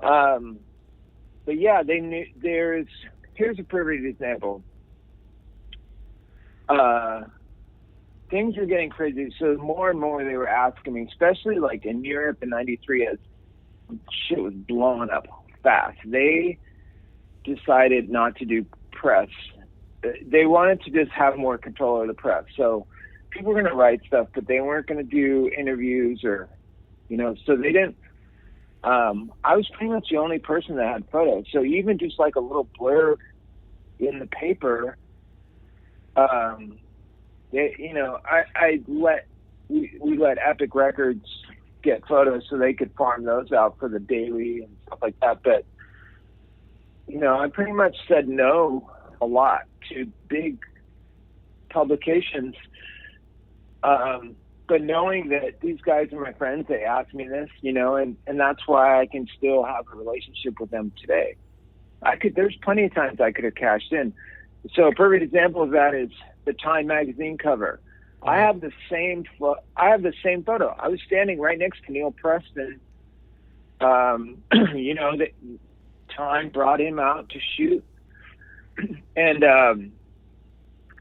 But yeah, they knew. Here's a perfect example. Things were getting crazy, so more and more they were asking me, especially in Europe in '93, as shit was blowing up fast. They decided not to do press. They wanted to just have more control of the press. So people were going to write stuff, but they weren't going to do interviews or, so they didn't. I was pretty much the only person that had photos. So even just a little blurb in the paper, we let Epic Records get photos so they could farm those out for the daily and stuff like that. But, I pretty much said no a lot to big publications. But knowing that these guys are my friends, they asked me this, and that's why I can still have a relationship with them today. There's plenty of times I could have cashed in. So a perfect example of that is the Time magazine cover. I have the same photo. I was standing right next to Neil Preston. That Time brought him out to shoot, and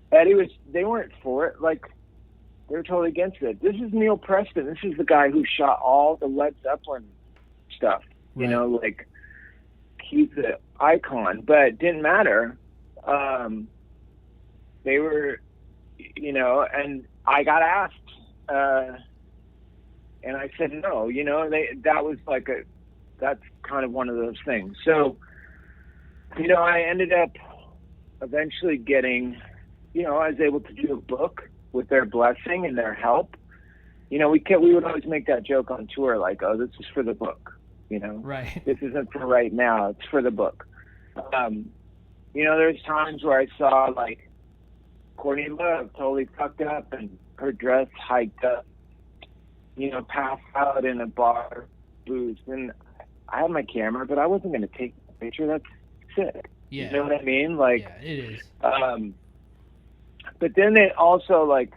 they weren't for it. They were totally against it. This is Neil Preston. This is the guy who shot all the Led Zeppelin stuff. Right. He's the icon, but it didn't matter. They were, and I got asked, and I said no. That was that's kind of one of those things. So, I ended up eventually getting, I was able to do a book with their blessing and their help. We would always make that joke on tour, oh, this is for the book. you know. Right. This isn't for right now. It's for the book. You know, there's times where I saw, like, Courtney Love totally fucked up and her dress hiked up, you know, passed out in a bar booth. And I had my camera, but I wasn't going to take a picture. That's sick. Yeah. You know what I mean? Like, yeah, it is. But then it also, like,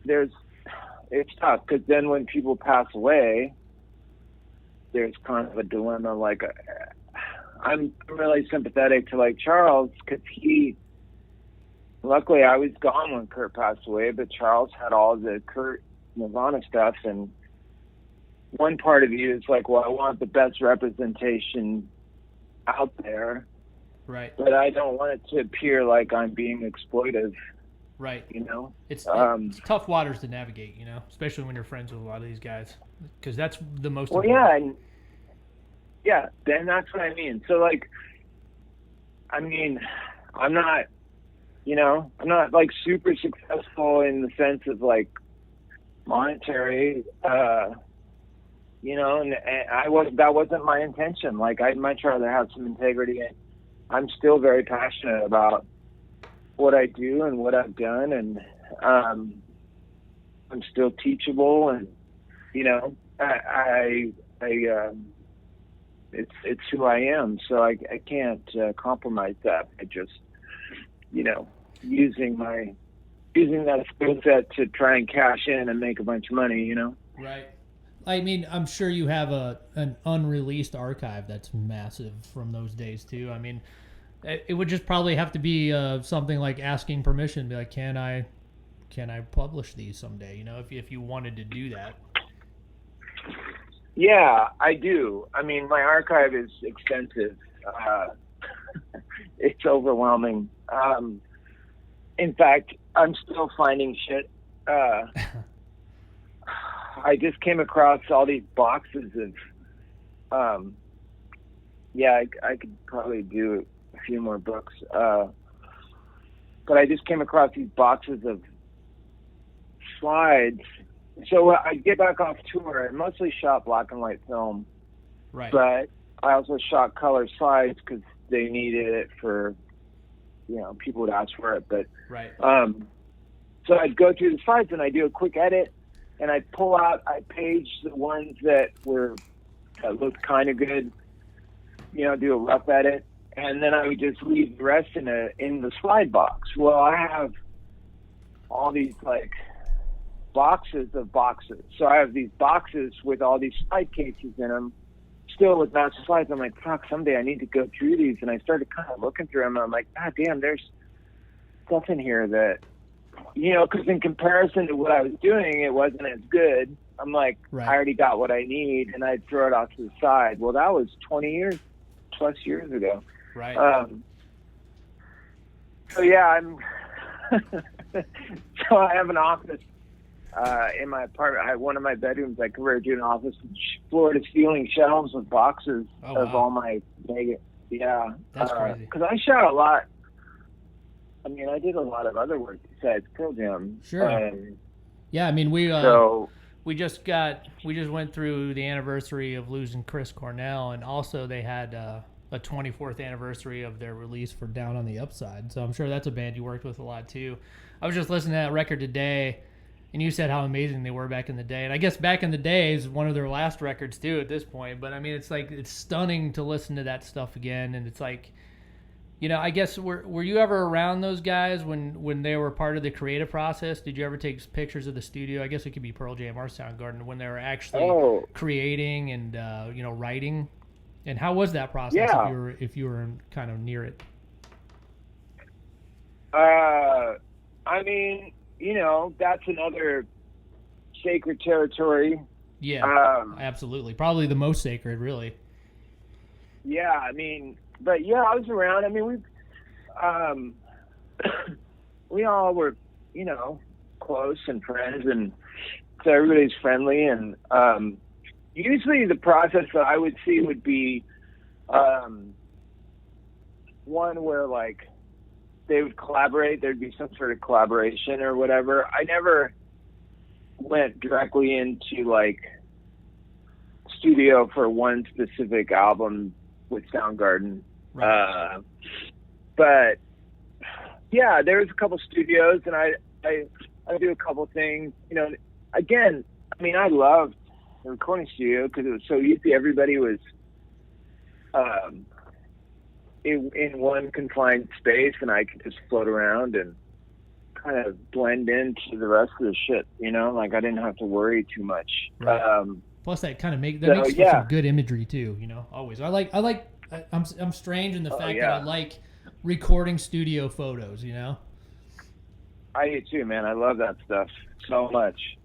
it's tough because then when people pass away, there's kind of a dilemma. Like, I'm really sympathetic to, like, Charles, because luckily I was gone when Kurt passed away, but Charles had all the Kurt Nirvana stuff, and one part of you is like, well, I want the best representation out there, right? But I don't want it to appear like I'm being exploitive, right? You know, it's tough waters to navigate, you know, especially when you're friends with a lot of these guys, because that's the most. Well, important. Yeah, then that's what I mean. So, like, I mean, I'm not like super successful in the sense of like monetary, you know, and that wasn't my intention. Like, I'd much rather have some integrity, and I'm still very passionate about what I do and what I've done, and I'm still teachable, and, you know, it's who I am, so I can't compromise that. I just, you know, using that skill set to try and cash in and make a bunch of money, you know. Right. I mean, I'm sure you have an unreleased archive that's massive from those days too. I mean, it would just probably have to be something like asking permission, be like, can I publish these someday? You know, if you wanted to do that. Yeah, I do. I mean, my archive is extensive. It's overwhelming. In fact, I'm still finding shit. I just came across all these boxes of, I could probably do a few more books. But I just came across these boxes of slides. So I get back off tour. I mostly shot black and white film, right? But I also shot color slides because they needed it for, you know, people would ask for it. But right. So I'd go through the slides and I do a quick edit, and I page the ones that looked kind of good, you know, do a rough edit, and then I would just leave the rest in the slide box. Well, I have all these like boxes of boxes. So I have these boxes with all these slide cases in them, still with master slides. I'm like, fuck, someday I need to go through these. And I started kind of looking through them, and I'm like, God damn, there's stuff in here that, you know, because in comparison to what I was doing, it wasn't as good. I'm like, right. I already got what I need, and I'd throw it off to the side. Well, that was 20 plus years ago. Right. So yeah, I'm. So I have an office in my apartment. One of my bedrooms I converted to an office, floor to ceiling shelves with boxes of all my mega. Yeah, that's crazy. Because I shot a lot. I mean, I did a lot of other work besides Pearl Jam. Sure. Yeah, I mean, we just went through the anniversary of losing Chris Cornell, and also they had a 24th anniversary of their release for Down on the Upside. So I'm sure that's a band you worked with a lot too. I was just listening to that record today, and you said how amazing they were back in the day. And I guess back in the day is one of their last records too at this point. But I mean, it's stunning to listen to that stuff again, and it's like, you know, I guess were you ever around those guys when they were part of the creative process? Did you ever take pictures of the studio? I guess it could be Pearl Jam or Soundgarden when they were actually creating and you know, writing. And how was that process? Yeah. If you were kind of near it? I mean, you know, that's another sacred territory. Yeah, absolutely. Probably the most sacred, really. Yeah, I mean, but yeah, I was around. I mean, we all were, you know, close and friends, and so everybody's friendly. And usually the process that I would see would be one where, like, they would collaborate. Thered be some sort of collaboration or whatever. I never went directly into, like, studio for one specific album with Soundgarden. Right. But yeah, there's a couple studios, and I do a couple things. You know, again, I mean, I loved the recording studio because it was so easy. Everybody was in one confined space, and I could just float around and kind of blend into the rest of the shit. You know, like I didn't have to worry too much. Right. Plus, that kind of makes for some good imagery too. You know, always. I'm strange in the fact that I like recording studio photos. You know. I do too, man. I love that stuff so much.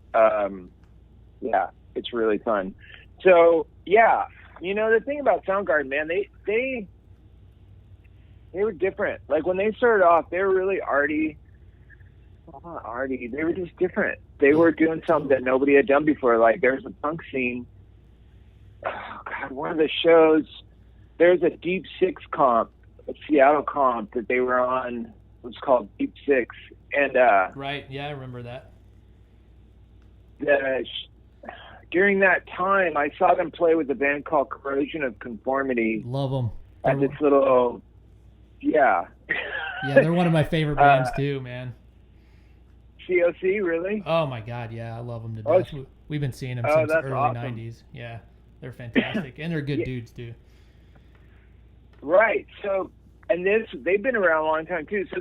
Yeah, it's really fun. So yeah, you know, the thing about Soundgarden, man, they were different. Like when they started off, they were really arty. Well, not arty. They were just different. They were doing something that nobody had done before. Like there's a punk scene. Oh God, one of the shows. There's a Deep Six comp, a Seattle comp that they were on. It was called Deep Six, and right, yeah, I remember that. During that time, I saw them play with a band called Corrosion of Conformity. Love them. At this little, yeah. Yeah, they're one of my favorite bands too, man. COC, really? Oh my God, yeah, I love them to death. We've been seeing them since the early awesome. 90s. Yeah, they're fantastic, and they're good dudes too. Right. So, and they've been around a long time too. So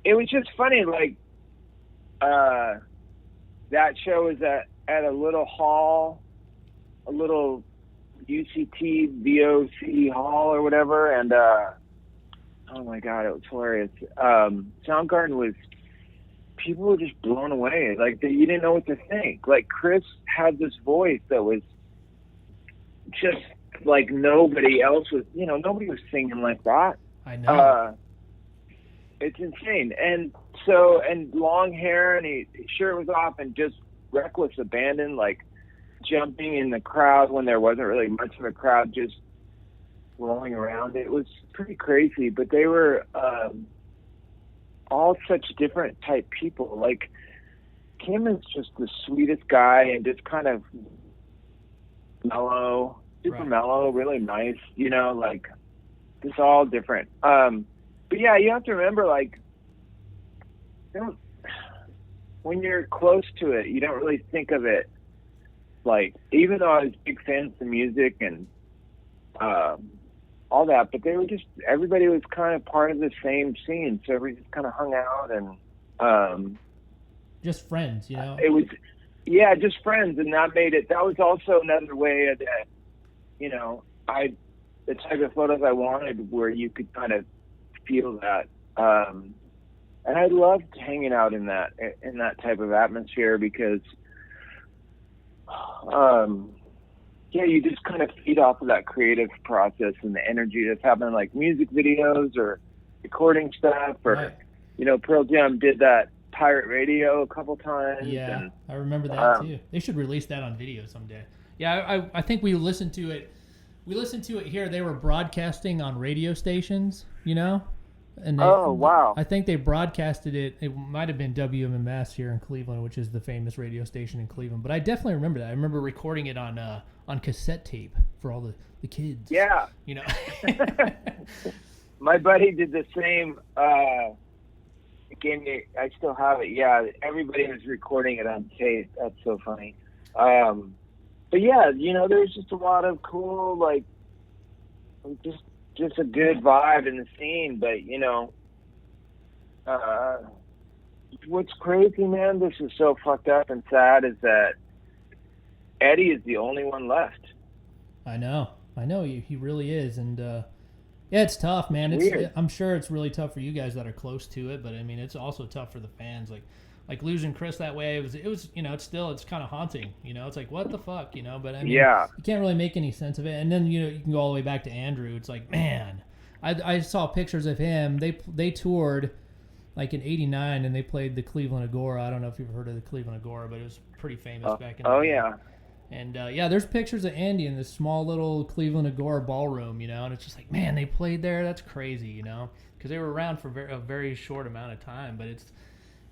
it was just funny. Like, that show was at a little hall, a little UCT VOC hall or whatever. And, oh my God, it was hilarious. Soundgarden people were just blown away. Like you didn't know what to think. Like Chris had this voice that was just like nobody else was, you know, nobody was singing like that. I know. It's insane. And long hair, and his shirt was off, and just reckless abandon, like jumping in the crowd when there wasn't really much of a crowd, just rolling around. It was pretty crazy, but they were all such different type people. Like Kim is just the sweetest guy and just kind of mellow, super mellow, really nice, you know, like just all different. But yeah, you have to remember, like, when you're close to it, you don't really think of it. Like, even though I was big fans of the music and all that, but everybody was kind of part of the same scene, so we just kind of hung out and just friends, you know. It was, just friends, and that was also another way that, you know, the type of photos I wanted where you could kind of feel that. And I loved hanging out in that type of atmosphere because, you just kind of feed off of that creative process and the energy that's happening, like music videos or recording stuff, or, you know, Pearl Jam did that pirate radio a couple times. Yeah, and I remember that too. They should release that on video someday. Yeah, I think we listened to it. We listened to it here. They were broadcasting on radio stations, you know? And wow. I think they broadcasted it. It might have been WMMS here in Cleveland, which is the famous radio station in Cleveland. But I definitely remember that. I remember recording it on cassette tape for all the kids. Yeah. You know? My buddy did the same. I still have it. Yeah, everybody was recording it on tape. That's so funny. But yeah, you know, there's just a lot of cool, like, just a good vibe in the scene. But, you know, what's crazy, man, this is so fucked up and sad, is that Eddie is the only one left. I know. He really is. And, yeah, it's tough, man. I'm sure it's really tough for you guys that are close to it, but I mean, it's also tough for the fans. Like losing Chris that way, it was, you know, it's kind of haunting, you know, it's like, what the fuck, you know, but I mean, you can't really make any sense of it. And then, you know, you can go all the way back to Andrew. It's like, man, I saw pictures of him. They toured like in '89 and they played the Cleveland Agora. I don't know if you've heard of the Cleveland Agora, but it was pretty famous back in the day. Yeah. And, there's pictures of Andy in this small little Cleveland Agora ballroom, you know, and it's just like, man, they played there. That's crazy, you know, because they were around for a very short amount of time. But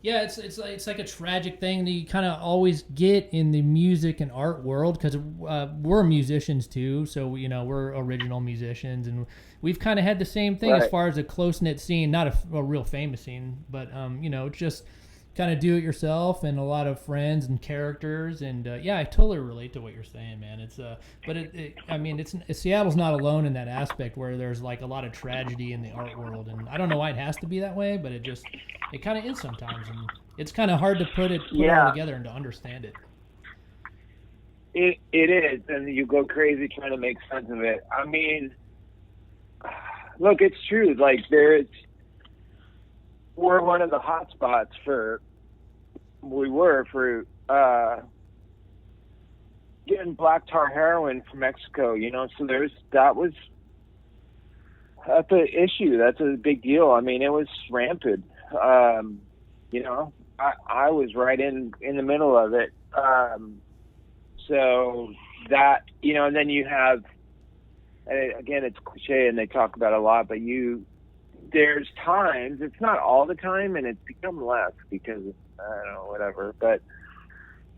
Yeah, it's like a tragic thing that you kind of always get in the music and art world, because we're musicians too, so we're original musicians, and we've kind of had the same thing as far as a close knit scene, not a real famous scene, but it's just kind of do it yourself and a lot of friends and characters, and I totally relate to what you're saying, man. It's Seattle's not alone in that aspect where there's like a lot of tragedy in the art world, and I don't know why it has to be that way, but it kind of is sometimes, and it's kind of hard to put it all together and to understand it. It is, and you go crazy trying to make sense of it. I mean, look, it's true. Like we're one of the hot spots for getting black tar heroin from Mexico, so that's the issue. That's a big deal. I mean, it was rampant. I was right in the middle of it. So that, and then you have, and again, it's cliche and they talk about it a lot, but there's times, it's not all the time, and it's become less because, I don't know, whatever, but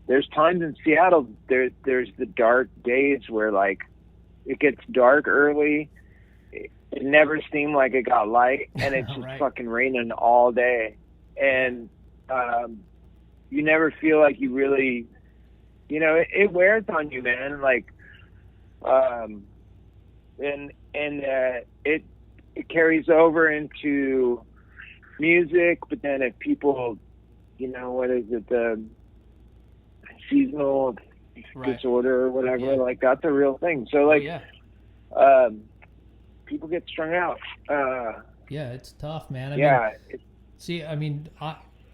there's times in Seattle, there's the dark days where, like, it gets dark early, it never seemed like it got light, and it's just fucking raining all day, and you never feel like you really, it wears on you, man, like, it carries over into music, but then if people, what is it, the seasonal disorder or whatever, like that's a real thing. So like, people get strung out. It's tough, man. I mean,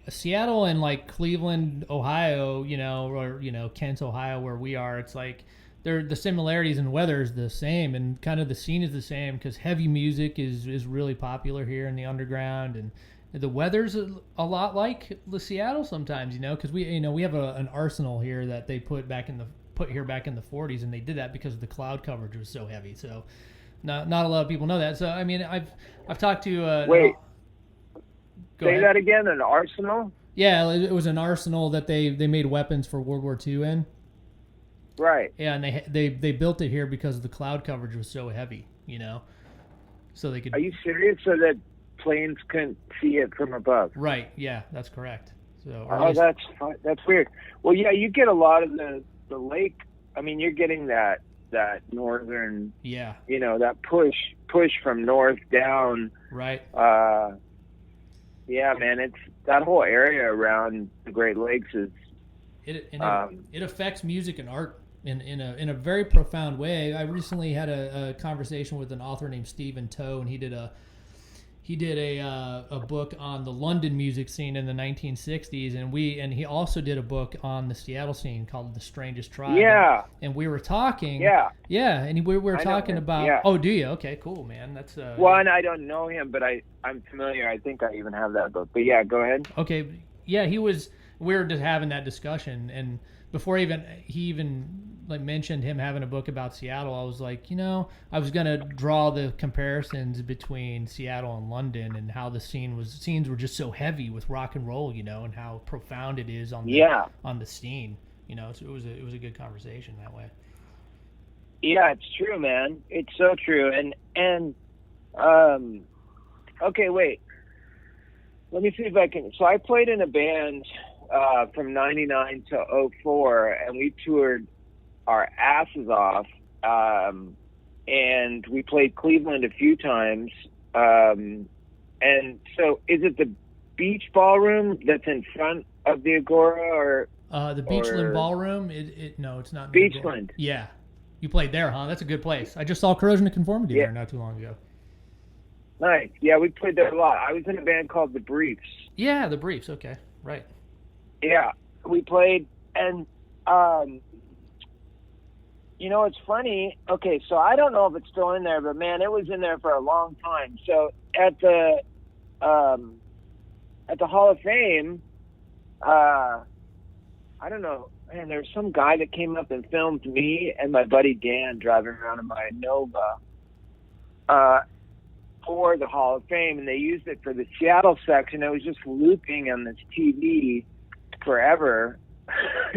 Seattle and like Cleveland, Ohio, or Kent, Ohio, where we are, it's like, the similarities in weather is the same, and kind of the scene is the same, because heavy music is really popular here in the underground, and the weather's a lot like Seattle sometimes, because we have an arsenal here that they put here back in the 40s, and they did that because the cloud coverage was so heavy. So not a lot of people know that. So I mean, I've talked to wait. Say ahead. That again, an arsenal? Yeah, it was an arsenal that they made weapons for World War II in. Right. Yeah, and they built it here because the cloud coverage was so heavy, so they could. Are you serious? So that planes couldn't see it from above? Right. Yeah, that's correct. So. That's weird. Well, yeah, you get a lot of the lake. I mean, you're getting that northern. Yeah. That push from north down. Right. Yeah, man, it's that whole area around the Great Lakes is. It affects music and art in a very profound way. I recently had a conversation with an author named Stephen Toe, and he did a book on the London music scene in the 1960s, and he also did a book on the Seattle scene called The Strangest Tribe. Yeah. And we were talking. Yeah. Yeah, and we were talking about. Yeah. Oh, do you? Okay, cool, man. That's. Well, and I don't know him, but I'm familiar. I think I even have that book. But yeah, go ahead. Okay. Yeah, we were just having that discussion, and before he mentioned him having a book about Seattle, I was like, I was gonna draw the comparisons between Seattle and London, and how the scenes were just so heavy with rock and roll, and how profound it is on the scene, So it was a good conversation that way. Yeah, it's true, man. It's so true, and okay, wait. Let me see if I can. So I played in a band from 99 to 04, and we toured our asses off, and we played Cleveland a few times. And so is it the Beach Ballroom that's in front of the Agora, or the Beachland Ballroom? No, it's not. Beachland. Yeah. You played there, huh? That's a good place. I just saw Corrosion of Conformity there not too long ago. Nice. Yeah, we played there a lot. I was in a band called The Briefs. Yeah, The Briefs. Okay. Right. Yeah, we played, and it's funny. Okay, so I don't know if it's still in there, but man, it was in there for a long time. So at the Hall of Fame, I don't know, man, there was some guy that came up and filmed me and my buddy Dan driving around in my Nova. before the Hall of Fame, and they used it for the Seattle section. It was just looping on this TV forever.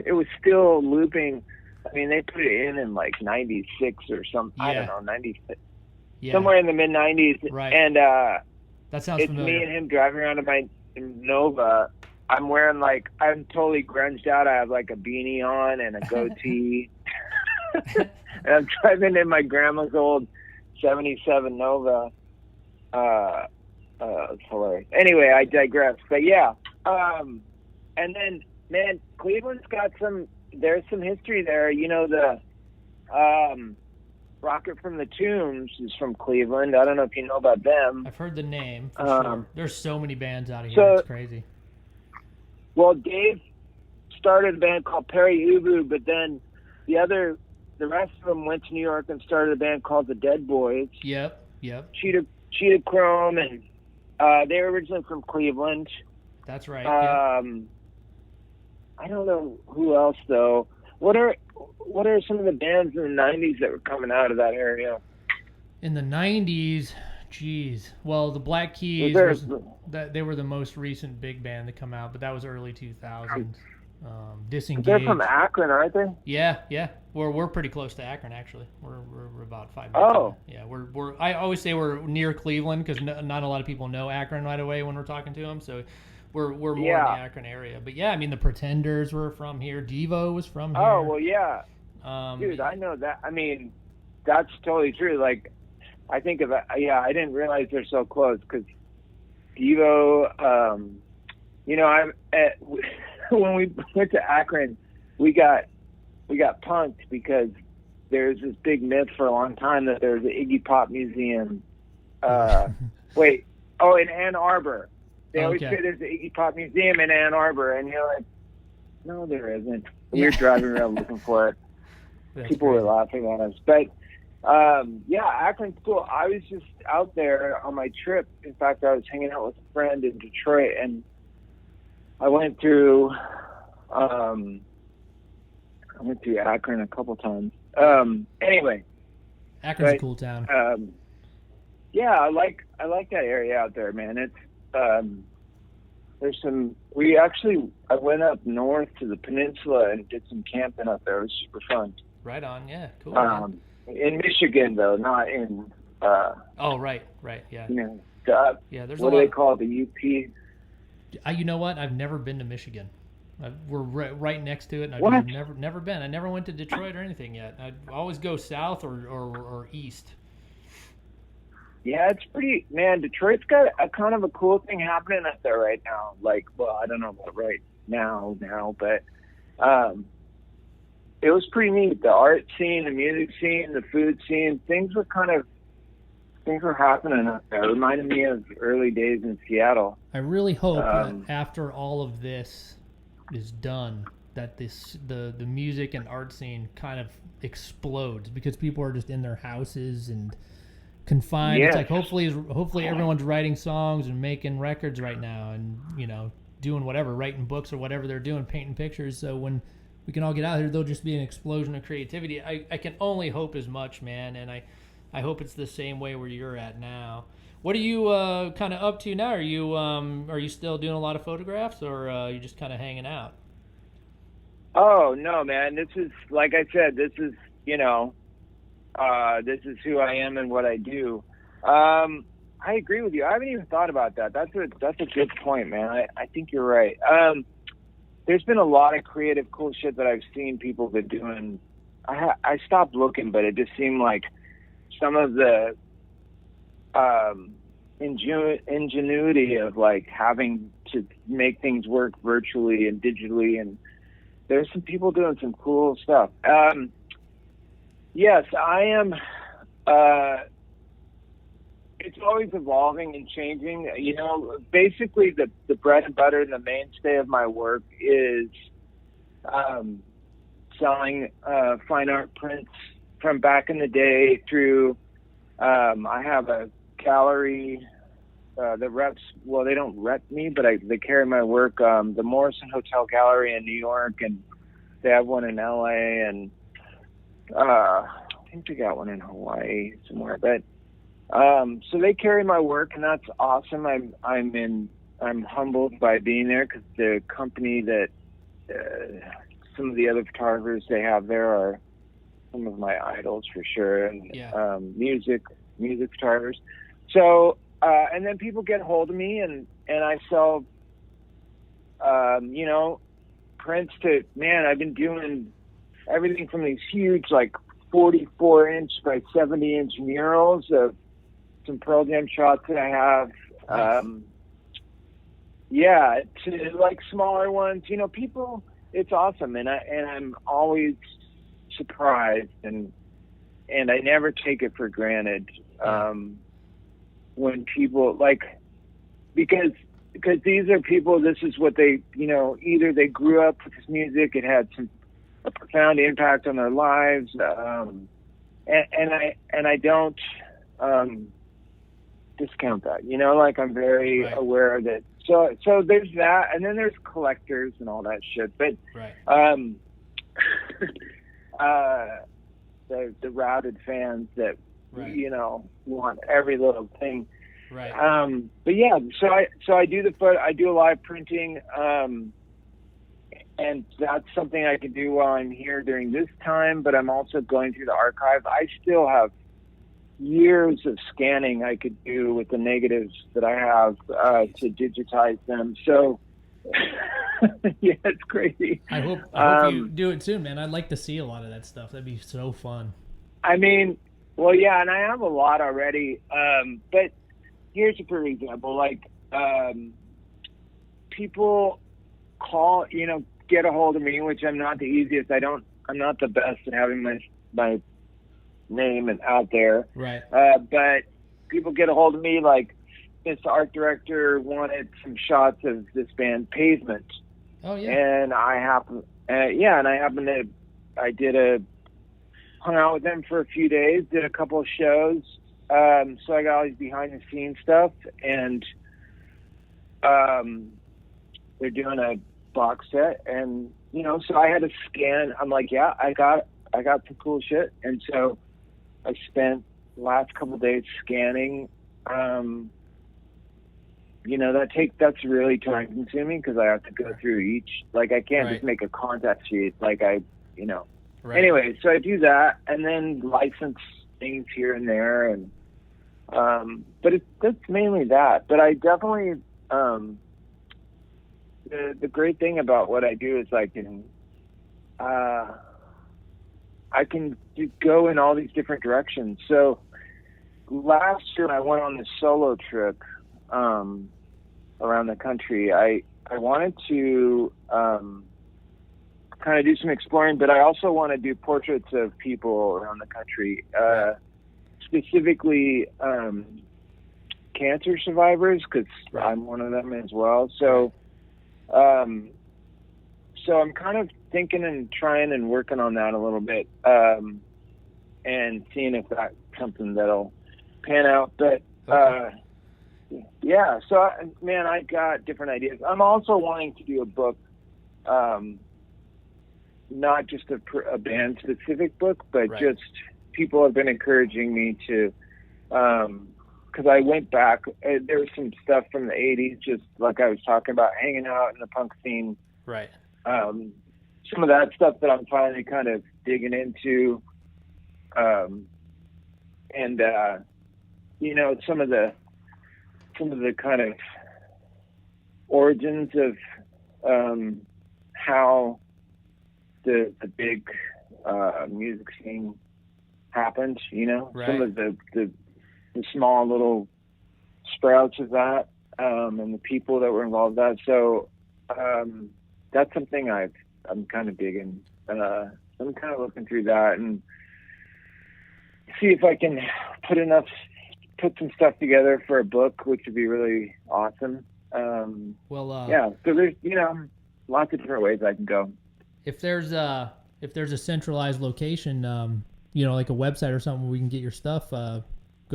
It was still looping. I mean, they put it in like 96 or something. Yeah. I don't know, 96. Yeah. Somewhere in the mid 90s. Right. And that sounds it's familiar. me and him driving around in my Nova. I'm wearing I'm totally grunged out. I have like a beanie on and a goatee. And I'm driving in my grandma's old 77 Nova. It's hilarious. Anyway, I digress. But yeah. And then, man, Cleveland's got there's some history there. You know, the Rocket from the Tombs is from Cleveland. I don't know if you know about them. I've heard the name, for sure. There's so many bands out of here. It's crazy. Well, Dave started a band called Perry Ubu, but then the rest of them went to New York and started a band called the Dead Boys. Yep. Cheetah Chrome, and they were originally from Cleveland. That's right. I don't know who else though. What are some of the bands in the 90s that were coming out of that area? In the 90s, geez. Well, the Black Keys, they were the most recent big band to come out, but that was early 2000s. Disengaged. They're from Akron, aren't they? Yeah. We're pretty close to Akron, actually. We're about 5 minutes. Oh. Yeah, we're. I always say we're near Cleveland because not a lot of people know Akron right away when we're talking to them. So we're more in the Akron area. But yeah, I mean the Pretenders were from here. Devo was from here. Oh well, yeah. Dude, I know that. I mean, that's totally true. Like, I think of it. Yeah, I didn't realize they're so close because Devo. You know, when we went to Akron, we got punked because there's this big myth for a long time that there's an Iggy Pop museum. In Ann Arbor. They always say there's an Iggy Pop museum in Ann Arbor, and you're like, no, there isn't. We were driving around looking for it. People were laughing at us. But, Akron's cool. I was just out there on my trip. In fact, I was hanging out with a friend in Detroit, and I went through Akron a couple times. Anyway. Akron's a cool town. I like that area out there, man. It's I went up north to the peninsula and did some camping up there. It was super fun. Right on, yeah, cool. In Michigan though, not in right, yeah. You know, there's what do they call it, the UP? You know what? I've never been to Michigan. We're right next to it, and What? I've never been. I never went to Detroit or anything yet. I always go south or east. Yeah, it's pretty, man. Detroit's got a kind of a cool thing happening up there right now. Like, well, I don't know about right now, but it was pretty neat. The art scene, the music scene, the food scene, things were happening up there. It reminded me of early days in Seattle. I really hope that after all of this is done, that the music and art scene kind of explodes because people are just in their houses and confined. Yes. It's like hopefully everyone's writing songs and making records right now, and doing whatever, writing books or whatever they're doing, painting pictures. So when we can all get out here, there'll just be an explosion of creativity. I can only hope as much, man, and I hope it's the same way where you're at now. What are you kind of up to now? Are you still doing a lot of photographs, or are you just kind of hanging out? Oh no, man! This is, like I said, this is this is who I am and what I do. I agree with you. I haven't even thought about that. That's a good point, man. I think you're right. There's been a lot of creative, cool shit that I've seen people been doing. I stopped looking, but it just seemed like some of the ingenuity of like having to make things work virtually and digitally, and there's some people doing some cool stuff. Yes, I am. It's always evolving and changing. Basically the bread and butter and the mainstay of my work is selling fine art prints from back in the day through, I have a gallery that reps, well, they don't rep me, but they carry my work, the Morrison Hotel Gallery in New York, and they have one in LA, and I think they got one in Hawaii somewhere. But So they carry my work, and that's awesome. I'm humbled by being there, because the company that some of the other photographers they have there are some of my idols for sure, and music photographers. So and then people get a hold of me, and I sell prints to, man, I've been doing everything from these huge, like 44-inch by 70-inch murals of some Pearl Jam shots that I have. To like smaller ones. People, it's awesome, and I'm always surprised, and I never take it for granted when people because these are people, this is what they, either they grew up with this music, it had a profound impact on their lives, and I don't discount that, I'm very aware that, so there's that, and then there's collectors and all that shit, but the rabid fans that want every little thing. Right. But yeah, so I do I do a live printing, and that's something I can do while I'm here during this time, but I'm also going through the archive. I still have years of scanning I could do with the negatives that I have to digitize them. So yeah, it's crazy. I hope you do it soon, man. I'd like to see a lot of that stuff. That'd be so fun. I mean, well, yeah, and I have a lot already. But here's a perfect example. People call, get a hold of me, which I'm not the easiest. I'm not the best at having my name and out there. Right. But people get a hold of me, like this art director wanted some shots of this band Pavement. Oh yeah. And I hung out with them for a few days, did a couple of shows. So I got all these behind the scenes stuff, and they're doing a box set, and so I had to scan. I'm like, yeah, I got some cool shit, and so I spent the last couple of days scanning. That's really time consuming, because I have to go through each. I can't just make a contact sheet. Right. Anyway, so I do that, and then license things here and there, and but that's mainly that. But I definitely the great thing about what I do is I can go in all these different directions. So last year I went on this solo trip around the country. I wanted to kind of do some exploring, but I also want to do portraits of people around the country, specifically cancer survivors, because I'm one of them as well. So so I'm kind of thinking and trying and working on that a little bit, and seeing if that's something that'll pan out. But yeah, so I got different ideas. I'm also wanting to do a book, not just a band specific book, but just people have been encouraging me to, because I went back, there was some stuff from the 80s, just like I was talking about, hanging out in the punk scene. Right. Some of that stuff that I'm finally kind of digging into, and some of the kind of origins of how the big music scene happened. Some of the small little sprouts of that, and the people that were involved in that. So that's something I'm kind of digging. I'm kind of looking through that and see if I can put some stuff together for a book, which would be really awesome. Yeah, so there's lots of different ways I can go. If there's a centralized location, like a website or something where we can get your stuff, go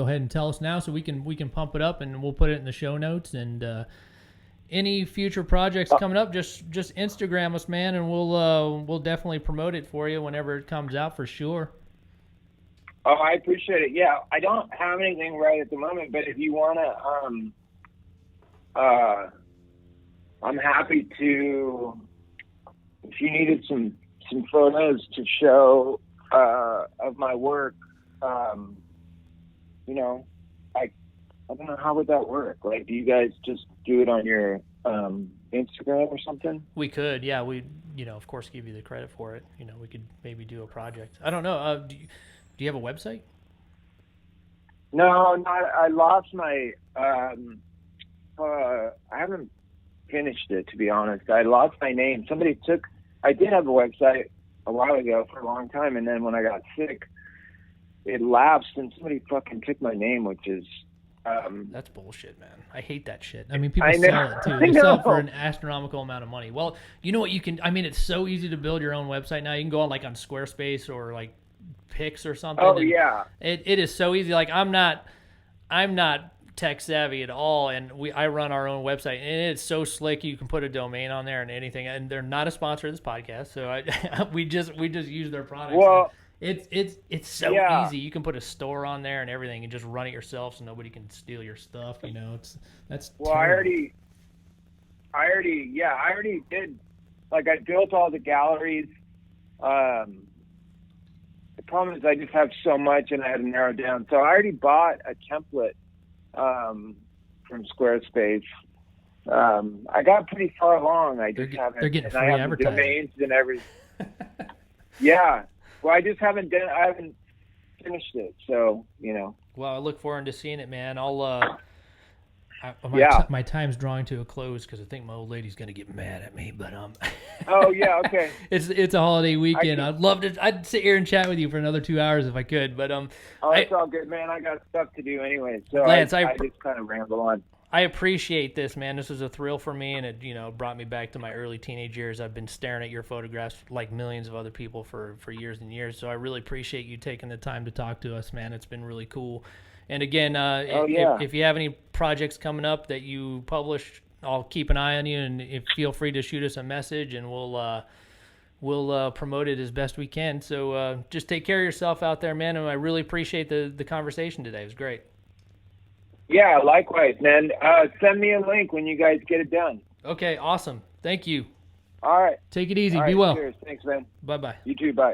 ahead and tell us now, so we can pump it up, and we'll put it in the show notes. And any future projects coming up, just Instagram us, man, and we'll definitely promote it for you whenever it comes out, for sure. Oh, I appreciate it. Yeah, I don't have anything right at the moment, but if you want to, I'm happy to, if you needed some photos to show of my work, you know, I don't know, how would that work? Like, do you guys just do it on your Instagram or something? We could, yeah. We, of course, give you the credit for it. We could maybe do a project. I don't know. Do you have a website? No, I lost my. I haven't finished it, to be honest. I lost my name. Somebody took. I did have a website a while ago for a long time, and then when I got sick, it lapsed, and somebody fucking took my name, which is. That's bullshit, man. I hate that shit. I mean, people sell it too. They sell it for an astronomical amount of money. Well, you know what you can. I mean, it's so easy to build your own website now. You can go on on Squarespace or Pix or something. Oh yeah. It is so easy. I'm not tech savvy at all, and I run our own website, and it's so slick. You can put a domain on there and anything. And they're not a sponsor of this podcast, so we just use their products. Well. It's so easy. You can put a store on there and everything, and just run it yourself, so nobody can steal your stuff. That's well. Terrible. I already did. I built all the galleries. The problem is I just have so much, and I had to narrow down. So I already bought a template from Squarespace. I got pretty far along. I just haven't. They're getting free I have advertising. Domains and everything. Yeah. Well, I just haven't finished it, so Well, I look forward to seeing it, man. My time's drawing to a close because I think my old lady's gonna get mad at me. But Oh yeah, okay. It's a holiday weekend. I'd sit here and chat with you for another 2 hours if I could. But Oh, it's all good, man. I got stuff to do anyway, so Lance, I just kind of ramble on. I appreciate this, man. This was a thrill for me, and it brought me back to my early teenage years. I've been staring at your photographs like millions of other people for years and years. So I really appreciate you taking the time to talk to us, man. It's been really cool. And again, if you have any projects coming up that you publish, I'll keep an eye on you, and feel free to shoot us a message, and we'll promote it as best we can. So just take care of yourself out there, man. And I really appreciate the conversation today. It was great. Yeah, likewise, man. Send me a link when you guys get it done. Okay, awesome. Thank you. All right. Take it easy. All Be right, well. Cheers. Thanks, man. Bye-bye. You too. Bye.